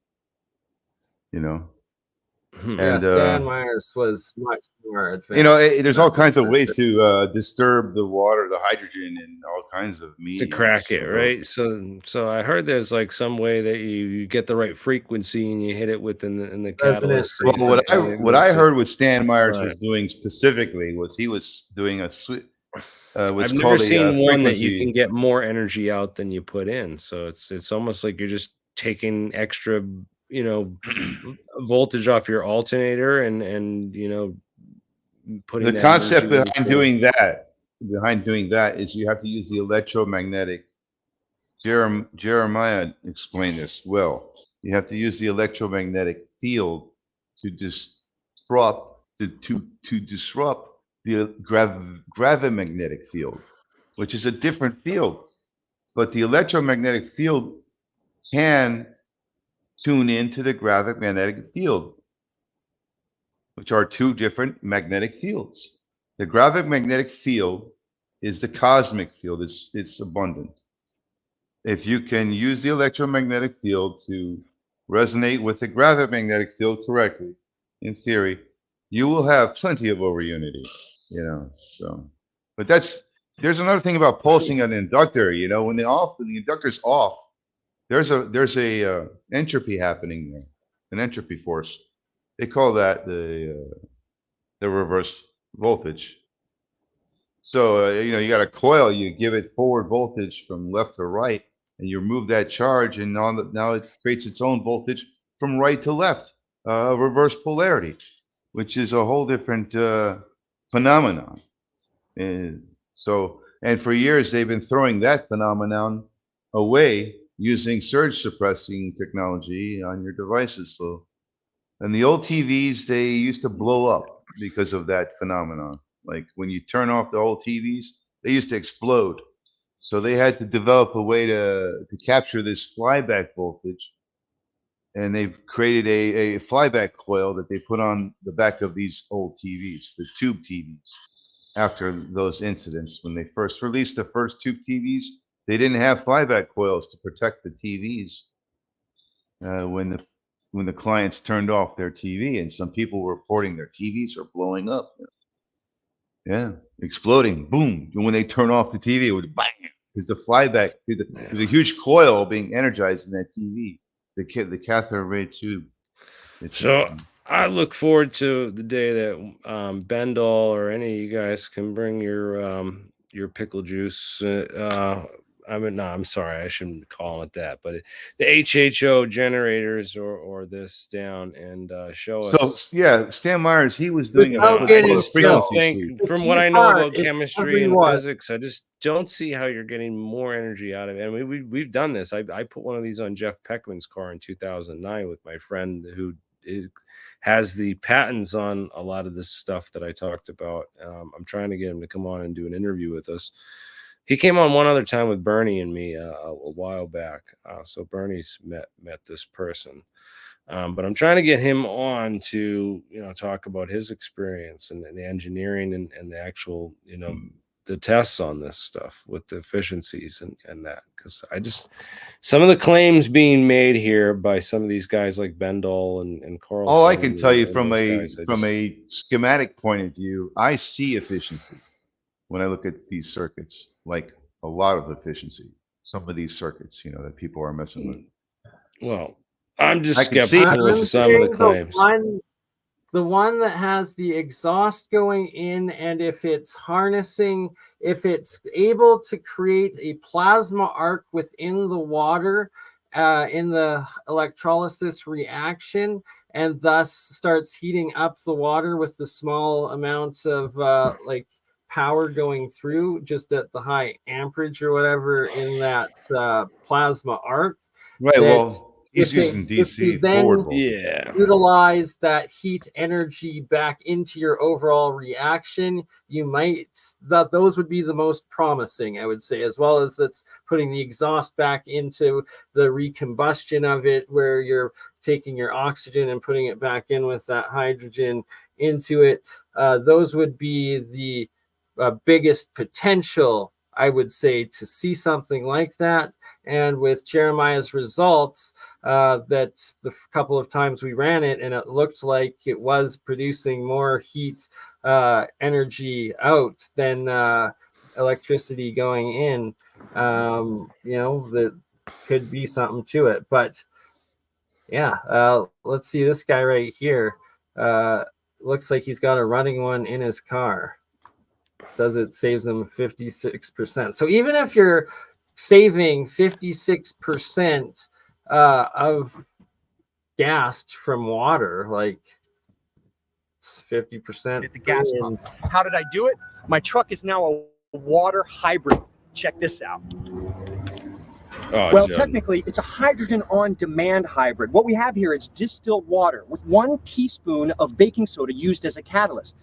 Yeah, And Stan Myers was much more advanced. you know, there's all That kinds of for ways sure. to disturb the water, the hydrogen, in all kinds of To mediums. crack it, So right? So I heard there's like some way that you get the right frequency and you hit it within the Resonant catalyst. So well, what I moves it. heard what Stan Myers Right. was doing specifically was he was doing a what's I've never called seen a one that you frequency. can get more energy out than you put in. So it's almost like you're just taking extra, you know, voltage off your alternator and putting The that energy concept where you behind doing that is you have to use the electromagnetic. Jeremiah explained this well. You have to use the electromagnetic field to disrupt the gravimagnetic field, which is a different field. But the electromagnetic field can tune into the gravimagnetic field, which are two different magnetic fields. The gravimagnetic field is the cosmic field. It's abundant. If you can use the electromagnetic field to resonate with the gravimagnetic field correctly, in theory, you will have plenty of over unity, you know. So, but there's another thing about pulsing an inductor. You know, when the inductor's off, there's a entropy happening there, an entropy force. They call that the reverse voltage. So you know, you got a coil, you give it forward voltage from left to right, and you remove that charge, and now it creates its own voltage from right to left, reverse polarity, which is a whole different phenomenon. And for years they've been throwing that phenomenon away using surge suppressing technology on your devices. So, and the old TVs, they used to blow up because of that phenomenon. Like when you turn off the old TVs, they used to explode. So they had to develop a way to capture this flyback voltage. And they've created a flyback coil that they put on the back of these old TVs, the tube TVs. After those incidents, when they first released the first tube TVs, they didn't have flyback coils to protect the TVs when the clients turned off their TV, and some people were reporting their TVs are blowing up. Yeah, exploding, boom. And when they turn off the TV, it would bang, because the flyback, there's a huge coil being energized in that TV, the cathode ray tube. So I look forward to the day that Bendall or any of you guys can bring your pickle juice. I'm sorry, I shouldn't call it that, but the HHO generators or this down and show us. So yeah, Stan Myers, he was doing I don't frequency think, sweep. from what I know about chemistry and physics, I just don't see how you're getting more energy out of it. And we've done this. I put one of these on Jeff Peckman's car in 2009 with my friend who has the patents on a lot of this stuff that I talked about. I'm trying to get him to come on and do an interview with us. He came on one other time with Bernie and me a while back. So Bernie's met this person. But I'm trying to get him on to, talk about his experience and the engineering and the actual, the tests on this stuff with the efficiencies and that, because some of the claims being made here by some of these guys like Bendall and Carl. All I can tell you and from those a schematic point of view, I see efficiency when I look at these circuits, like a lot of efficiency. Some of these circuits, that people are messing with. Well, I'm just skeptical of some of the claims. The one that has the exhaust going in, and if it's able to create a plasma arc within the water in the electrolysis reaction, and thus starts heating up the water with the small amounts of power going through just at the high amperage or whatever in that plasma arc. Right. Well, he's using DC forward voltage. Utilize that heat energy back into your overall reaction, those would be the most promising, I would say, as well as it's putting the exhaust back into the recombustion of it, where you're taking your oxygen and putting it back in with that hydrogen into it. Those would be the biggest potential, I would say to see something like that. And with Jeremiah's results, that the couple of times we ran it, and it looked like it was producing more heat energy out than electricity going in. That could be something to it. But yeah, let's see this guy right here. Looks like he's got a running one in his car. Says it saves him 56%. So even if you're saving 56% of gas from water, like it's 50%. At the gas pump. How did I do it? My truck is now a water hybrid. Check this out. Well, technically, it's a hydrogen on demand hybrid. What we have here is distilled water with 1 teaspoon of baking soda used as a catalyst.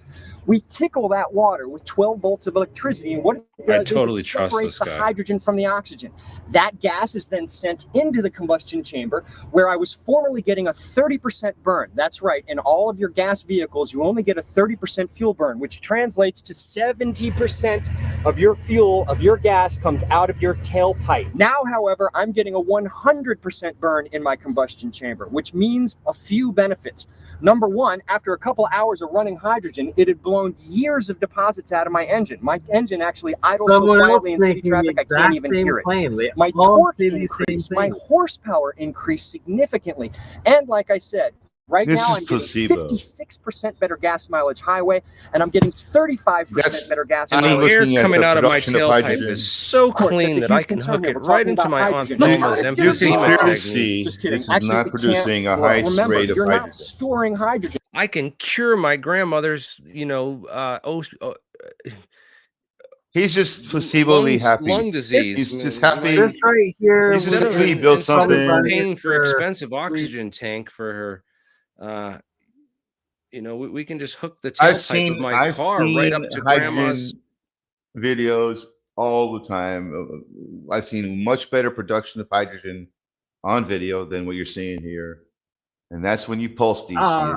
We tickle that water with 12 volts of electricity, and what it does is it separates the hydrogen from the oxygen. That gas is then sent into the combustion chamber, where I was formerly getting a 30% burn. That's right, in all of your gas vehicles, you only get a 30% fuel burn, which translates to 70% of your fuel, of your gas, comes out of your tailpipe. Now, however, I'm getting a 100% burn in my combustion chamber, which means a few benefits. Number one, after a couple hours of running hydrogen, it had blown years of deposits out of my engine. My engine actually idles so quietly in city traffic I can't even hear it. My torque increased, my horsepower increased significantly. And like I said, right now I'm getting 56% better gas mileage highway, and I'm getting 35% better gas mileage. The air coming out of my tailpipe is so clean that I can hook it right into my on-famous emphysema technique. Just kidding. This is not producing a high rate of you're hydrogen. not storing hydrogen. I can cure my grandmother's, He's just placeboly happy. Lung disease. He's just happy. This right here, He's just happy he built something. Paying for expensive oxygen tank for her. We can just hook the tailpipe of my car right up to grandma's videos all the time. I've seen much better production of hydrogen on video than what you're seeing here, and that's when you pulse DC.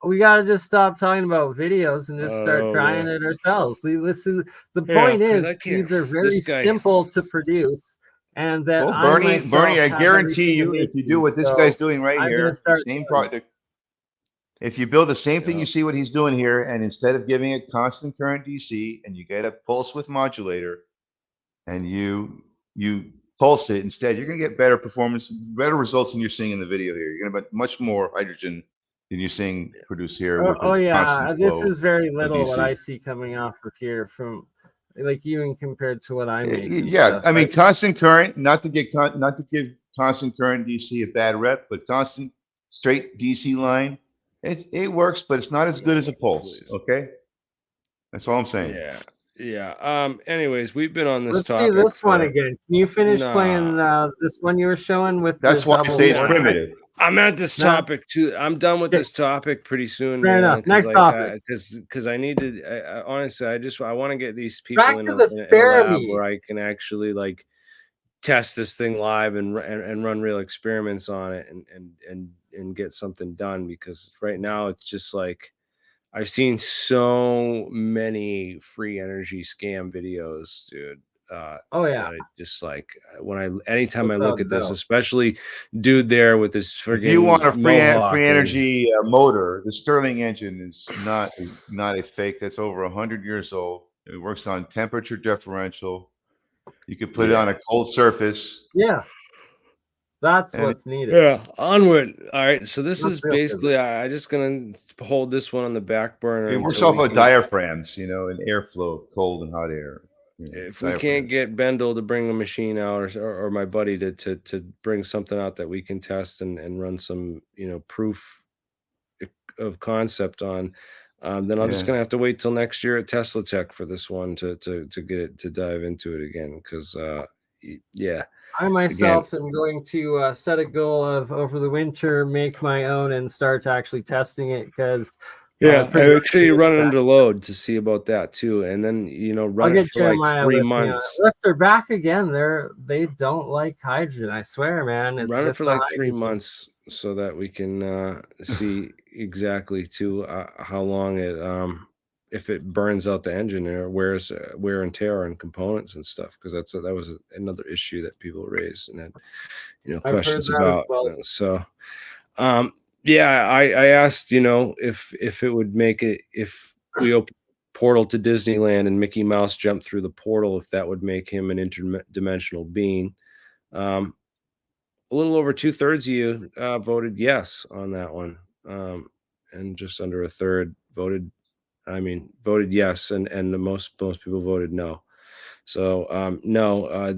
We gotta just stop talking about videos and just start trying it ourselves. This is the point. Is these are very simple to produce, and that Bernie, I guarantee you, if you do what this guy's doing right here, the same project. If you build the same thing, you see what he's doing here, and instead of giving it constant current DC, and you get a pulse width modulator, and you pulse it instead, you're gonna get better performance, better results than you're seeing in the video here. You're gonna get much more hydrogen than you're seeing produced here. This is very little what I see coming off of here from, like, even compared to what I make. I mean, constant current, not to give constant current DC a bad rep, but constant straight DC line, it works, but it's not as good as a pulse. Okay, that's all I'm saying. Yeah. Anyways, we've been on this Let's topic. see this one again. Can you finish playing this one you were showing with? That's why I say it's primitive. I'm at this topic too. I'm done with this topic pretty soon. Fair enough. Next topic. Because I need to. Honestly, I want to get these people Back in to a the Fermi, lab where I can actually like test this thing live and run real experiments on it and get something done. Because right now it's just like I've seen so many free energy scam videos, dude. Just like anytime I look at this, especially dude there with this friggin' if you want a free Mohawk energy motor, the Stirling engine is not a fake. That's over 100 years old. It works on temperature differential. You could put it on a cold surface. Yeah, that's what's needed. Yeah, onward. All right, so this is basically I just gonna hold this one on the back burner. It works off of diaphragms, and airflow, cold and hot air. If we can't get Bendel to bring a machine out, or my buddy to bring something out that we can test and run some proof of concept on, then I'm just gonna have to wait till next year at Tesla Tech for this one to get it to dive into it again. Because I myself am going to set a goal of over the winter make my own and start actually testing it, because I actually run it under load to see about that too, and then run it for like 3 months. Look, they're back again. They don't like hydrogen. I swear, man. It's run it for like 3 months so that we can see exactly how long if it burns out the engine or wear and tear on components and stuff, because that was another issue that people raised and had I've heard questions that as about. well. So yeah, I asked if it would make it, if we open portal to Disneyland and Mickey Mouse jumped through the portal, if that would make him an interdimensional being. A little over 2/3 of you voted yes on that one, and just under a third voted yes, and the most people voted no. So no,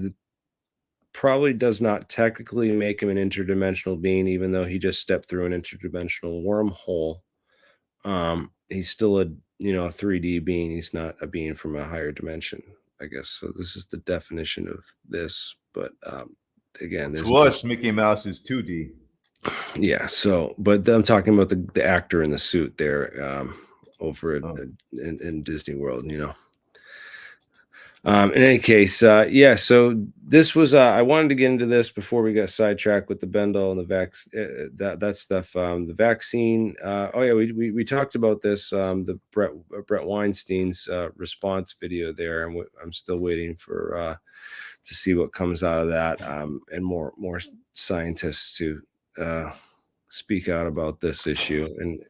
probably does not technically make him an interdimensional being, even though he just stepped through an interdimensional wormhole. He's still a 3D being. He's not a being from a higher dimension, I guess. So this is the definition of this. But again, there's to us, Mickey Mouse is 2D. Yeah. So, but I'm talking about the actor in the suit there, over in Disney World. In any case, yeah. So this was I wanted to get into this before we got sidetracked with the Bendel and the that stuff. The vaccine. Oh yeah, we talked about this. The Brett Weinstein's response video there, and I'm still waiting for to see what comes out of that, and more scientists to speak out about this issue, and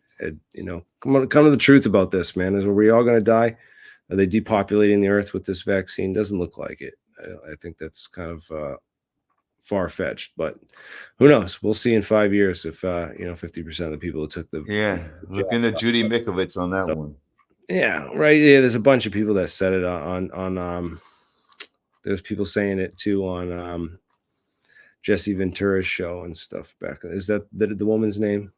come to the truth about this, man. Are we all going to die? Are they depopulating the earth with this vaccine? Doesn't look like it. I think that's kind of far-fetched, but who knows? We'll see in 5 years if 50% of the people who took the look into Judy Mikovits on that one. Yeah, right. Yeah, there's a bunch of people that said it on there's people saying it too on Jesse Ventura's show and stuff back. Is that the woman's name?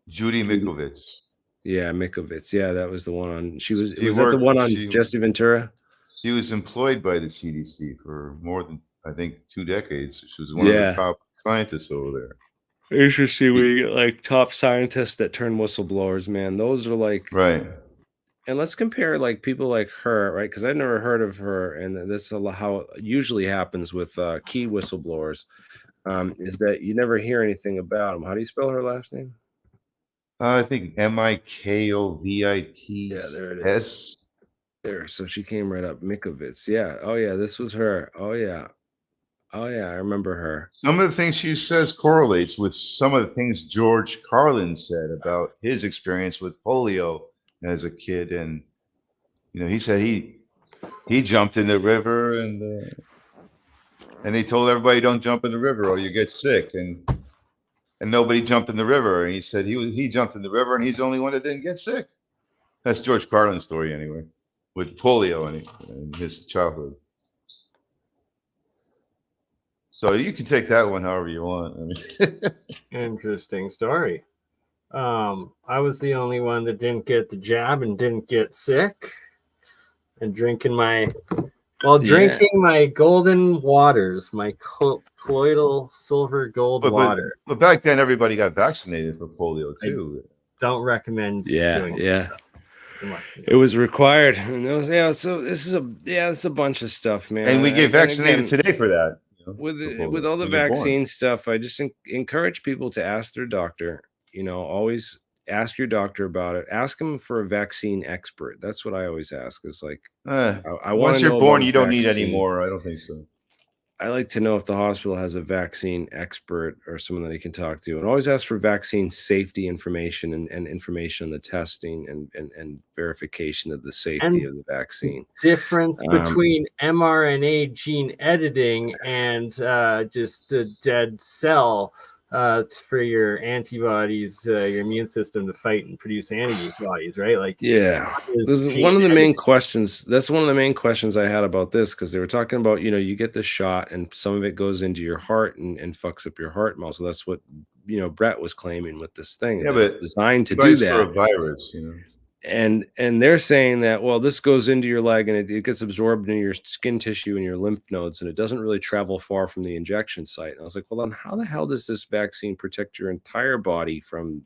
Judy Mikovits. Yeah, Mikovits. Yeah, that was the one on. Was that the one on Jesse Ventura? She was employed by the CDC for more than, I think, 2 decades. She was one of the top scientists over there. Interesting. We get like top scientists that turn whistleblowers, man. Those are like right. And let's compare like people like her, right? Because I've never heard of her, and this is how it usually happens with key whistleblowers, is that you never hear anything about them. How do you spell her last name? I think Mikovits. Yeah, there it is. There, so she came right up. Mikovits. Yeah. Oh yeah, this was her. Oh yeah. Oh yeah, I remember her. Some of the things she says correlates with some of the things George Carlin said about his experience with polio as a kid, and he said he jumped in the river, and they told everybody don't jump in the river or you get sick, and nobody jumped in the river. And he said he jumped in the river, and he's the only one that didn't get sick. That's George Carlin's story anyway, with polio in his childhood. So you can take that one however you want. I mean, interesting story. I was the only one that didn't get the jab and didn't get sick, and drinking my golden waters, my colloidal silver gold water. But back then, everybody got vaccinated for polio too. I don't recommend doing it. It was required, and it was, so this is a bunch of stuff, man. And we get vaccinated today for that. With all the vaccine stuff, I just encourage people to ask their doctor. Always ask your doctor about it. Ask them for a vaccine expert. That's what I always ask. Is like, I once you're born, you don't need any more. I don't think so. I like to know if the hospital has a vaccine expert or someone that he can talk to, and always ask for vaccine safety information and information on the testing and verification of the safety of the vaccine. Difference between mRNA gene editing and just a dead cell for your antibodies, your immune system to fight and produce antibodies, right? Like, yeah, this is one of the main questions. That's one of the main questions I had about this, because they were talking about, you get the shot and some of it goes into your heart and fucks up your heart muscle. That's what Brett was claiming with this thing. Yeah, but it's designed to do that for a virus, And they're saying that, well, this goes into your leg and it gets absorbed in your skin tissue and your lymph nodes, and it doesn't really travel far from the injection site. And I was like, well, then how the hell does this vaccine protect your entire body from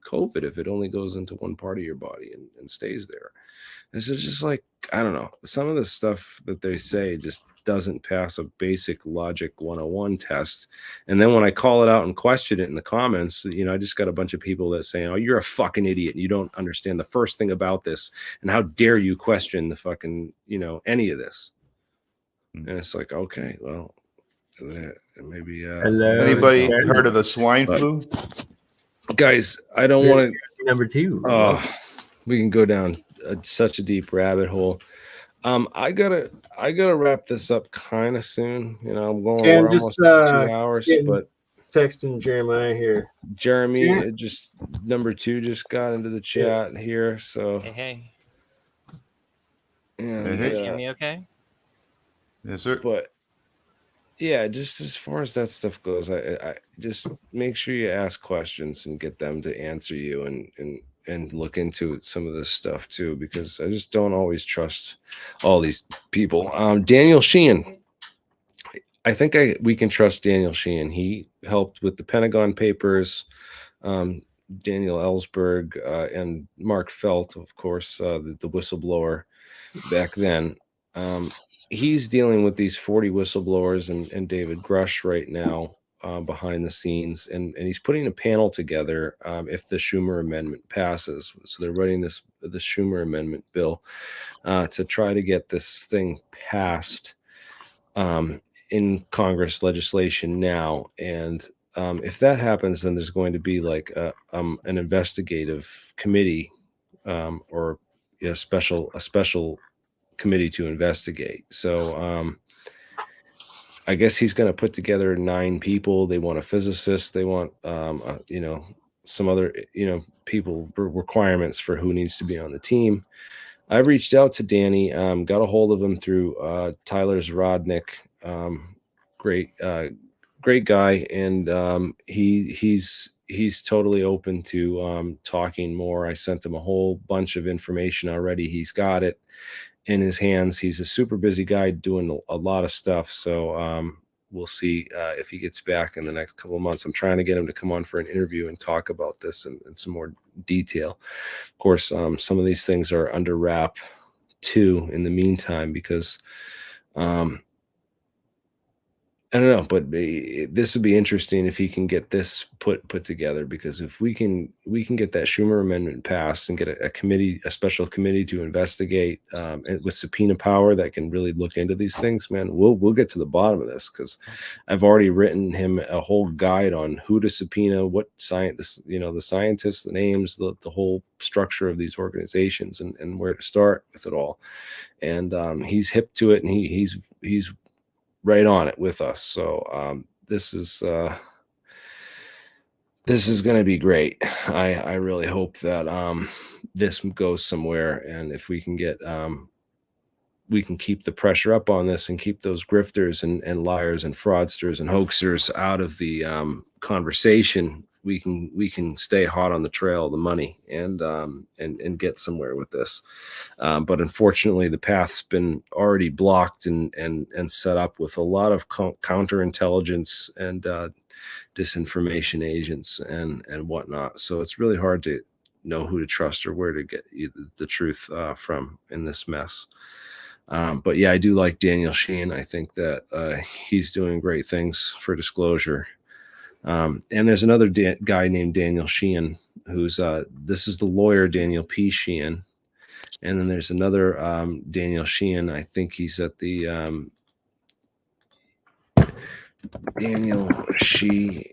COVID if it only goes into one part of your body and stays there? This is just like, I don't know. Some of the stuff that they say just doesn't pass a basic logic 101 test. And then when I call it out and question it in the comments, I just got a bunch of people that saying, oh, you're a fucking idiot. You don't understand the first thing about this. And how dare you question the fucking, any of this? And it's like, okay, well, maybe. Anybody heard of the swine flu? Guys, I don't want to. Number 2. We can go down such a deep rabbit hole. I gotta wrap this up kind of soon. I'm going we're almost 2 hours, but texting Jeremiah here. Jeremy, just number 2 just got into the chat here. So hey. And, you hear me okay? Yes, sir. But yeah, just as far as that stuff goes, I just make sure you ask questions and get them to answer you and look into some of this stuff too, because I just don't always trust all these people. Daniel Sheehan, I think we can trust Daniel Sheehan. He helped with the Pentagon Papers. Daniel Ellsberg and Mark Felt, of course, the whistleblower back then. He's dealing with these 40 whistleblowers and David Grusch right now behind the scenes, and he's putting a panel together if the Schumer amendment passes. So they're writing the Schumer amendment bill to try to get this thing passed in Congress legislation now. And if that happens, then there's going to be like an investigative committee or a special committee to investigate. So I guess he's going to put together 9 people. They want a physicist. They want some other people, requirements for who needs to be on the team. I've reached out to Danny, got a hold of him through Tyler Zrodnik, great guy, and he's totally open to talking more. I sent him a whole bunch of information already. He's got it in his hands. He's a super busy guy doing a lot of stuff. So we'll see if he gets back in the next couple of months. I'm trying to get him to come on for an interview and talk about this in some more detail. Of course, some of these things are under wrap too in the meantime, because I don't know, but this would be interesting if he can get this put together, because if we can get that Schumer amendment passed and get a special committee to investigate with subpoena power that can really look into these things, man, we'll get to the bottom of this, because I've already written him a whole guide on who to subpoena, what science, the scientists, the names, the whole structure of these organizations, and where to start with it all. And he's hip to it, and he's right on it with us. So this is going to be great. I really hope that this goes somewhere, and if we can get we can keep the pressure up on this and keep those grifters and liars and fraudsters and hoaxers out of the conversation, we can stay hot on the trail of the money and get somewhere with this. But unfortunately, the path's been already blocked and set up with a lot of counterintelligence and disinformation agents and whatnot. So it's really hard to know who to trust or where to get the truth from in this mess. But yeah, I do like Daniel Sheehan. I think that he's doing great things for disclosure. And there's another guy named Daniel Sheehan, who's this is the lawyer Daniel P. Sheehan, and then there's another Daniel Sheehan. I think he's at the Daniel Sheehan.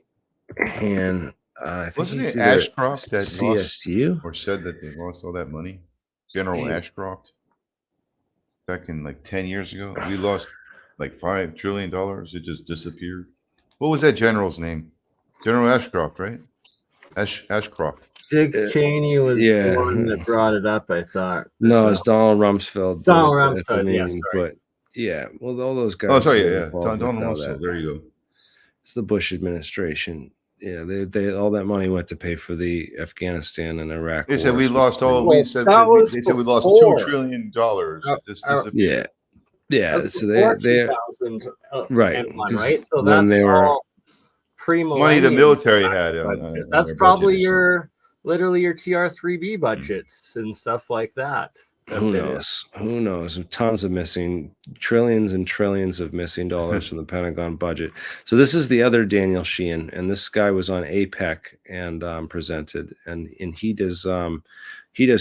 I think Wasn't he's it Ashcroft that CSU lost, or said that they lost all that money? General Ashcroft, back in like 10 years ago, we lost like $5 trillion. It just disappeared. What was that general's name? General Ashcroft, right? Ashcroft. Dick Cheney was the one that brought it up, I thought. No, it's Donald Rumsfeld. Donald Rumsfeld, yes. But yeah, well, all those guys. Oh, sorry, yeah. Donald Rumsfeld. There you go. It's the Bush administration. Yeah, they all that money went to pay for the Afghanistan and Iraq. They said we lost all. They said we lost $2 trillion. Yeah. So they right. Right. So that's all pre-millennium money the military had. That's probably literally your TR3B budgets and stuff like that. Who knows? Who knows? Tons of missing, trillions and trillions of missing dollars from the Pentagon budget. So this is the other Daniel Sheehan, and this guy was on APEC and presented, and he does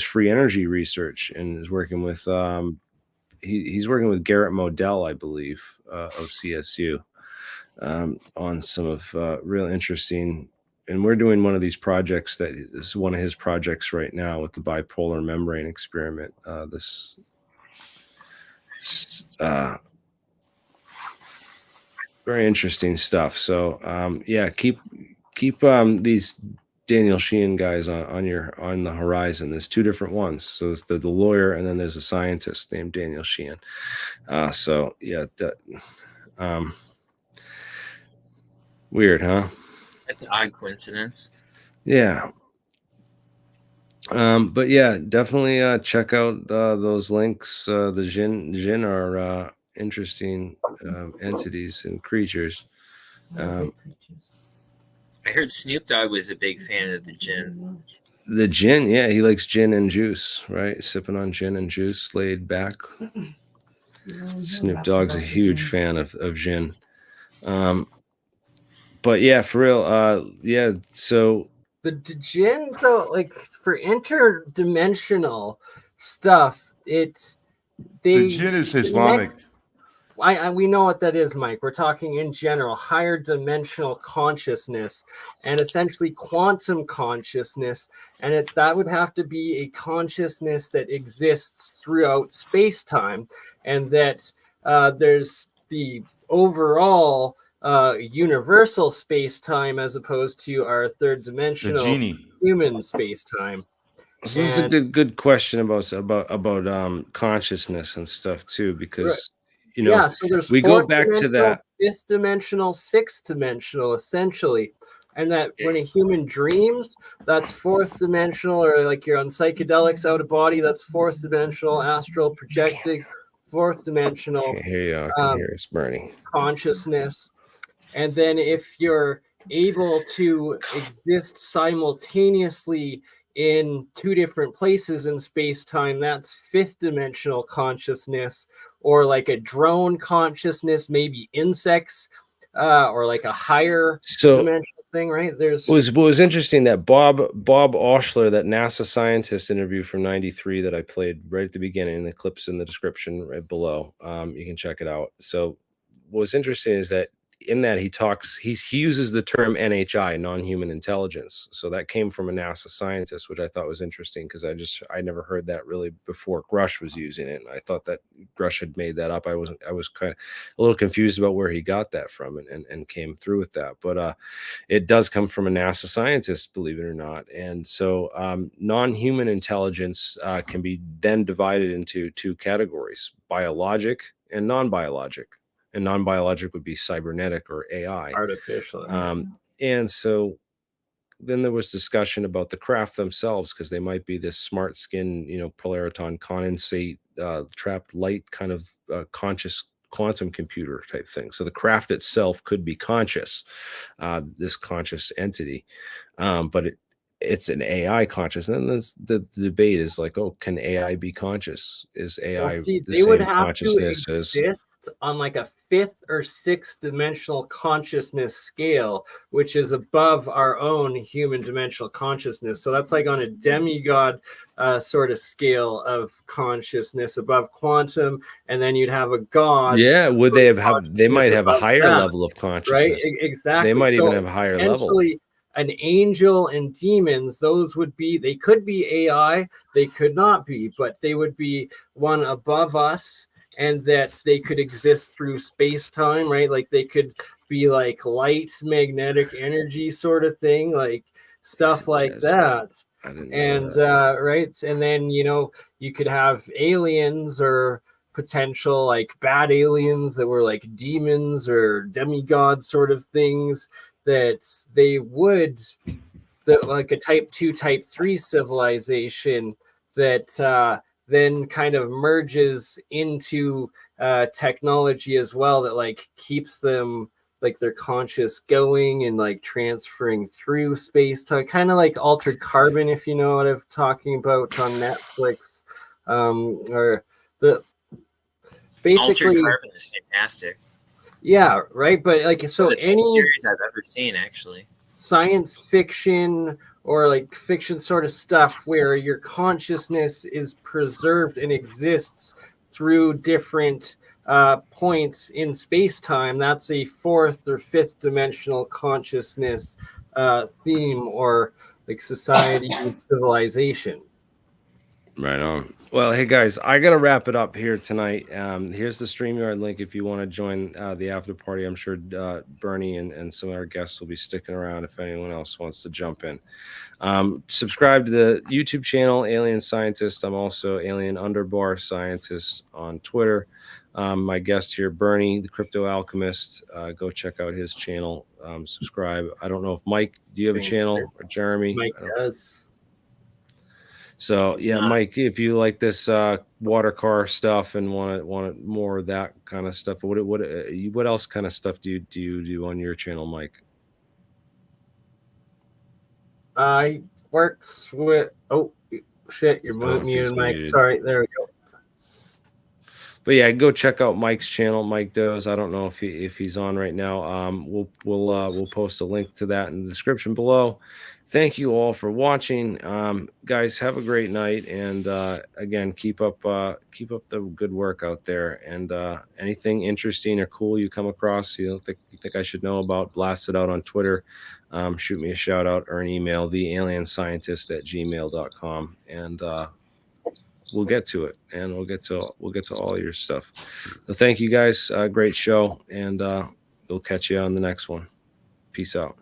free energy research and is working with he's working with Garrett Modell, I believe, of CSU, on some of real interesting. And we're doing one of these projects that is one of his projects right now with the bipolar membrane experiment. Very interesting stuff. So yeah, keep these Daniel Sheehan guys on the horizon. There's two different ones. So there's the lawyer, and then there's a scientist named Daniel Sheehan. So yeah, weird, huh? That's an odd coincidence. Yeah. But yeah, definitely check out those links. The Djinn are interesting entities and creatures. I heard Snoop Dogg was a big fan of the Djinn. The Djinn, yeah, he likes gin and juice, right? Sipping on gin and juice, laid back. Snoop Dogg's a huge fan of Djinn. But yeah, for real, yeah. So the Djinn, though, like for interdimensional stuff, the Djinn is Islamic. We know what that is, Mike. We're talking in general, higher dimensional consciousness and essentially quantum consciousness. And that would have to be a consciousness that exists throughout space-time, and that there's the overall universal space-time as opposed to our third dimensional human space-time. So that's a good question about consciousness and stuff too, because right. You know, yeah, so there's we go back to that fifth dimensional, sixth dimensional, essentially, and that when a human dreams, that's fourth dimensional, or like you're on psychedelics out of body, that's fourth dimensional, astral projecting, fourth dimensional. I can hear it's burning consciousness, and then if you're able to exist simultaneously in two different places in space-time, that's fifth dimensional consciousness. Or like a drone consciousness, maybe insects, or like a higher dimensional thing, right? What was interesting that Bob Oshler, that NASA scientist interview from '93 that I played right at the beginning, the clip's in the description right below. You can check it out. So what was interesting is that in that he uses the term NHI, non-human intelligence. So that came from a NASA scientist, which I thought was interesting because I never heard that really before Grusch was using it. And I thought that Grusch had made that up. I was kind of a little confused about where he got that from and came through with that. But it does come from a NASA scientist, believe it or not. And so non-human intelligence can be then divided into two categories: biologic and non-biologic. And non-biologic would be cybernetic or AI. Artificial. And so then there was discussion about the craft themselves, because they might be this smart skin, polariton condensate, trapped light kind of conscious quantum computer type thing. So the craft itself could be conscious, this conscious entity, but it's an AI conscious. And then the debate is like, oh, can AI be conscious? Is AI the same consciousness as on like a fifth or sixth dimensional consciousness scale, which is above our own human dimensional consciousness? So that's like on a demigod sort of scale of consciousness above quantum, and then you'd have a god. Yeah, would they they might have a higher level of consciousness, right? Exactly. They might even have a higher level. An angel and demons, they could be AI, they could not be, but they would be one above us, and that they could exist through space-time, right? Like they could be like light magnetic energy sort of thing, like stuff like that. And right, and then you could have aliens or potential like bad aliens that were like demons or demigods sort of things, that they would like a type 2 type 3 civilization that then kind of merges into technology as well, that like keeps them like their conscious going and like transferring through space time, kind of like Altered Carbon, if you know what I'm talking about, on Netflix. or the basically Altered Carbon is fantastic. Yeah, right. But like, so One of the any best series I've ever seen, actually. science fiction or like fiction sort of stuff where your consciousness is preserved and exists through different points in space-time, that's a fourth or fifth dimensional consciousness theme, or like society and civilization. Right on. Well, hey guys, I gotta wrap it up here tonight. Here's the StreamYard link if you want to join the after party. I'm sure Bernie and some of our guests will be sticking around if anyone else wants to jump in. Subscribe to the YouTube channel, Alien Scientist. I'm also Alien Underbar Scientist on Twitter. My guest here, Bernie, the Crypto Alchemist. Go check out his channel. Subscribe. I don't know if Mike, do you have a channel, or Jeremy? Mike does. So yeah, Mike, if you like this water car stuff and want more of that kind of stuff, what else kind of stuff do you do on your channel, Mike? I works with shit, you're muted, Mike. Sorry, there we go. But yeah, go check out Mike's channel. Mike Does. I don't know if he's on right now. We'll post a link to that in the description below. Thank you all for watching, guys. Have a great night, and again, keep up the good work out there. And anything interesting or cool you come across, you think I should know about, blast it out on Twitter. Shoot me a shout out or an email, thealienscientist@gmail.com, and we'll get to it, and we'll get to all your stuff. So thank you guys. Great show, and we'll catch you on the next one. Peace out.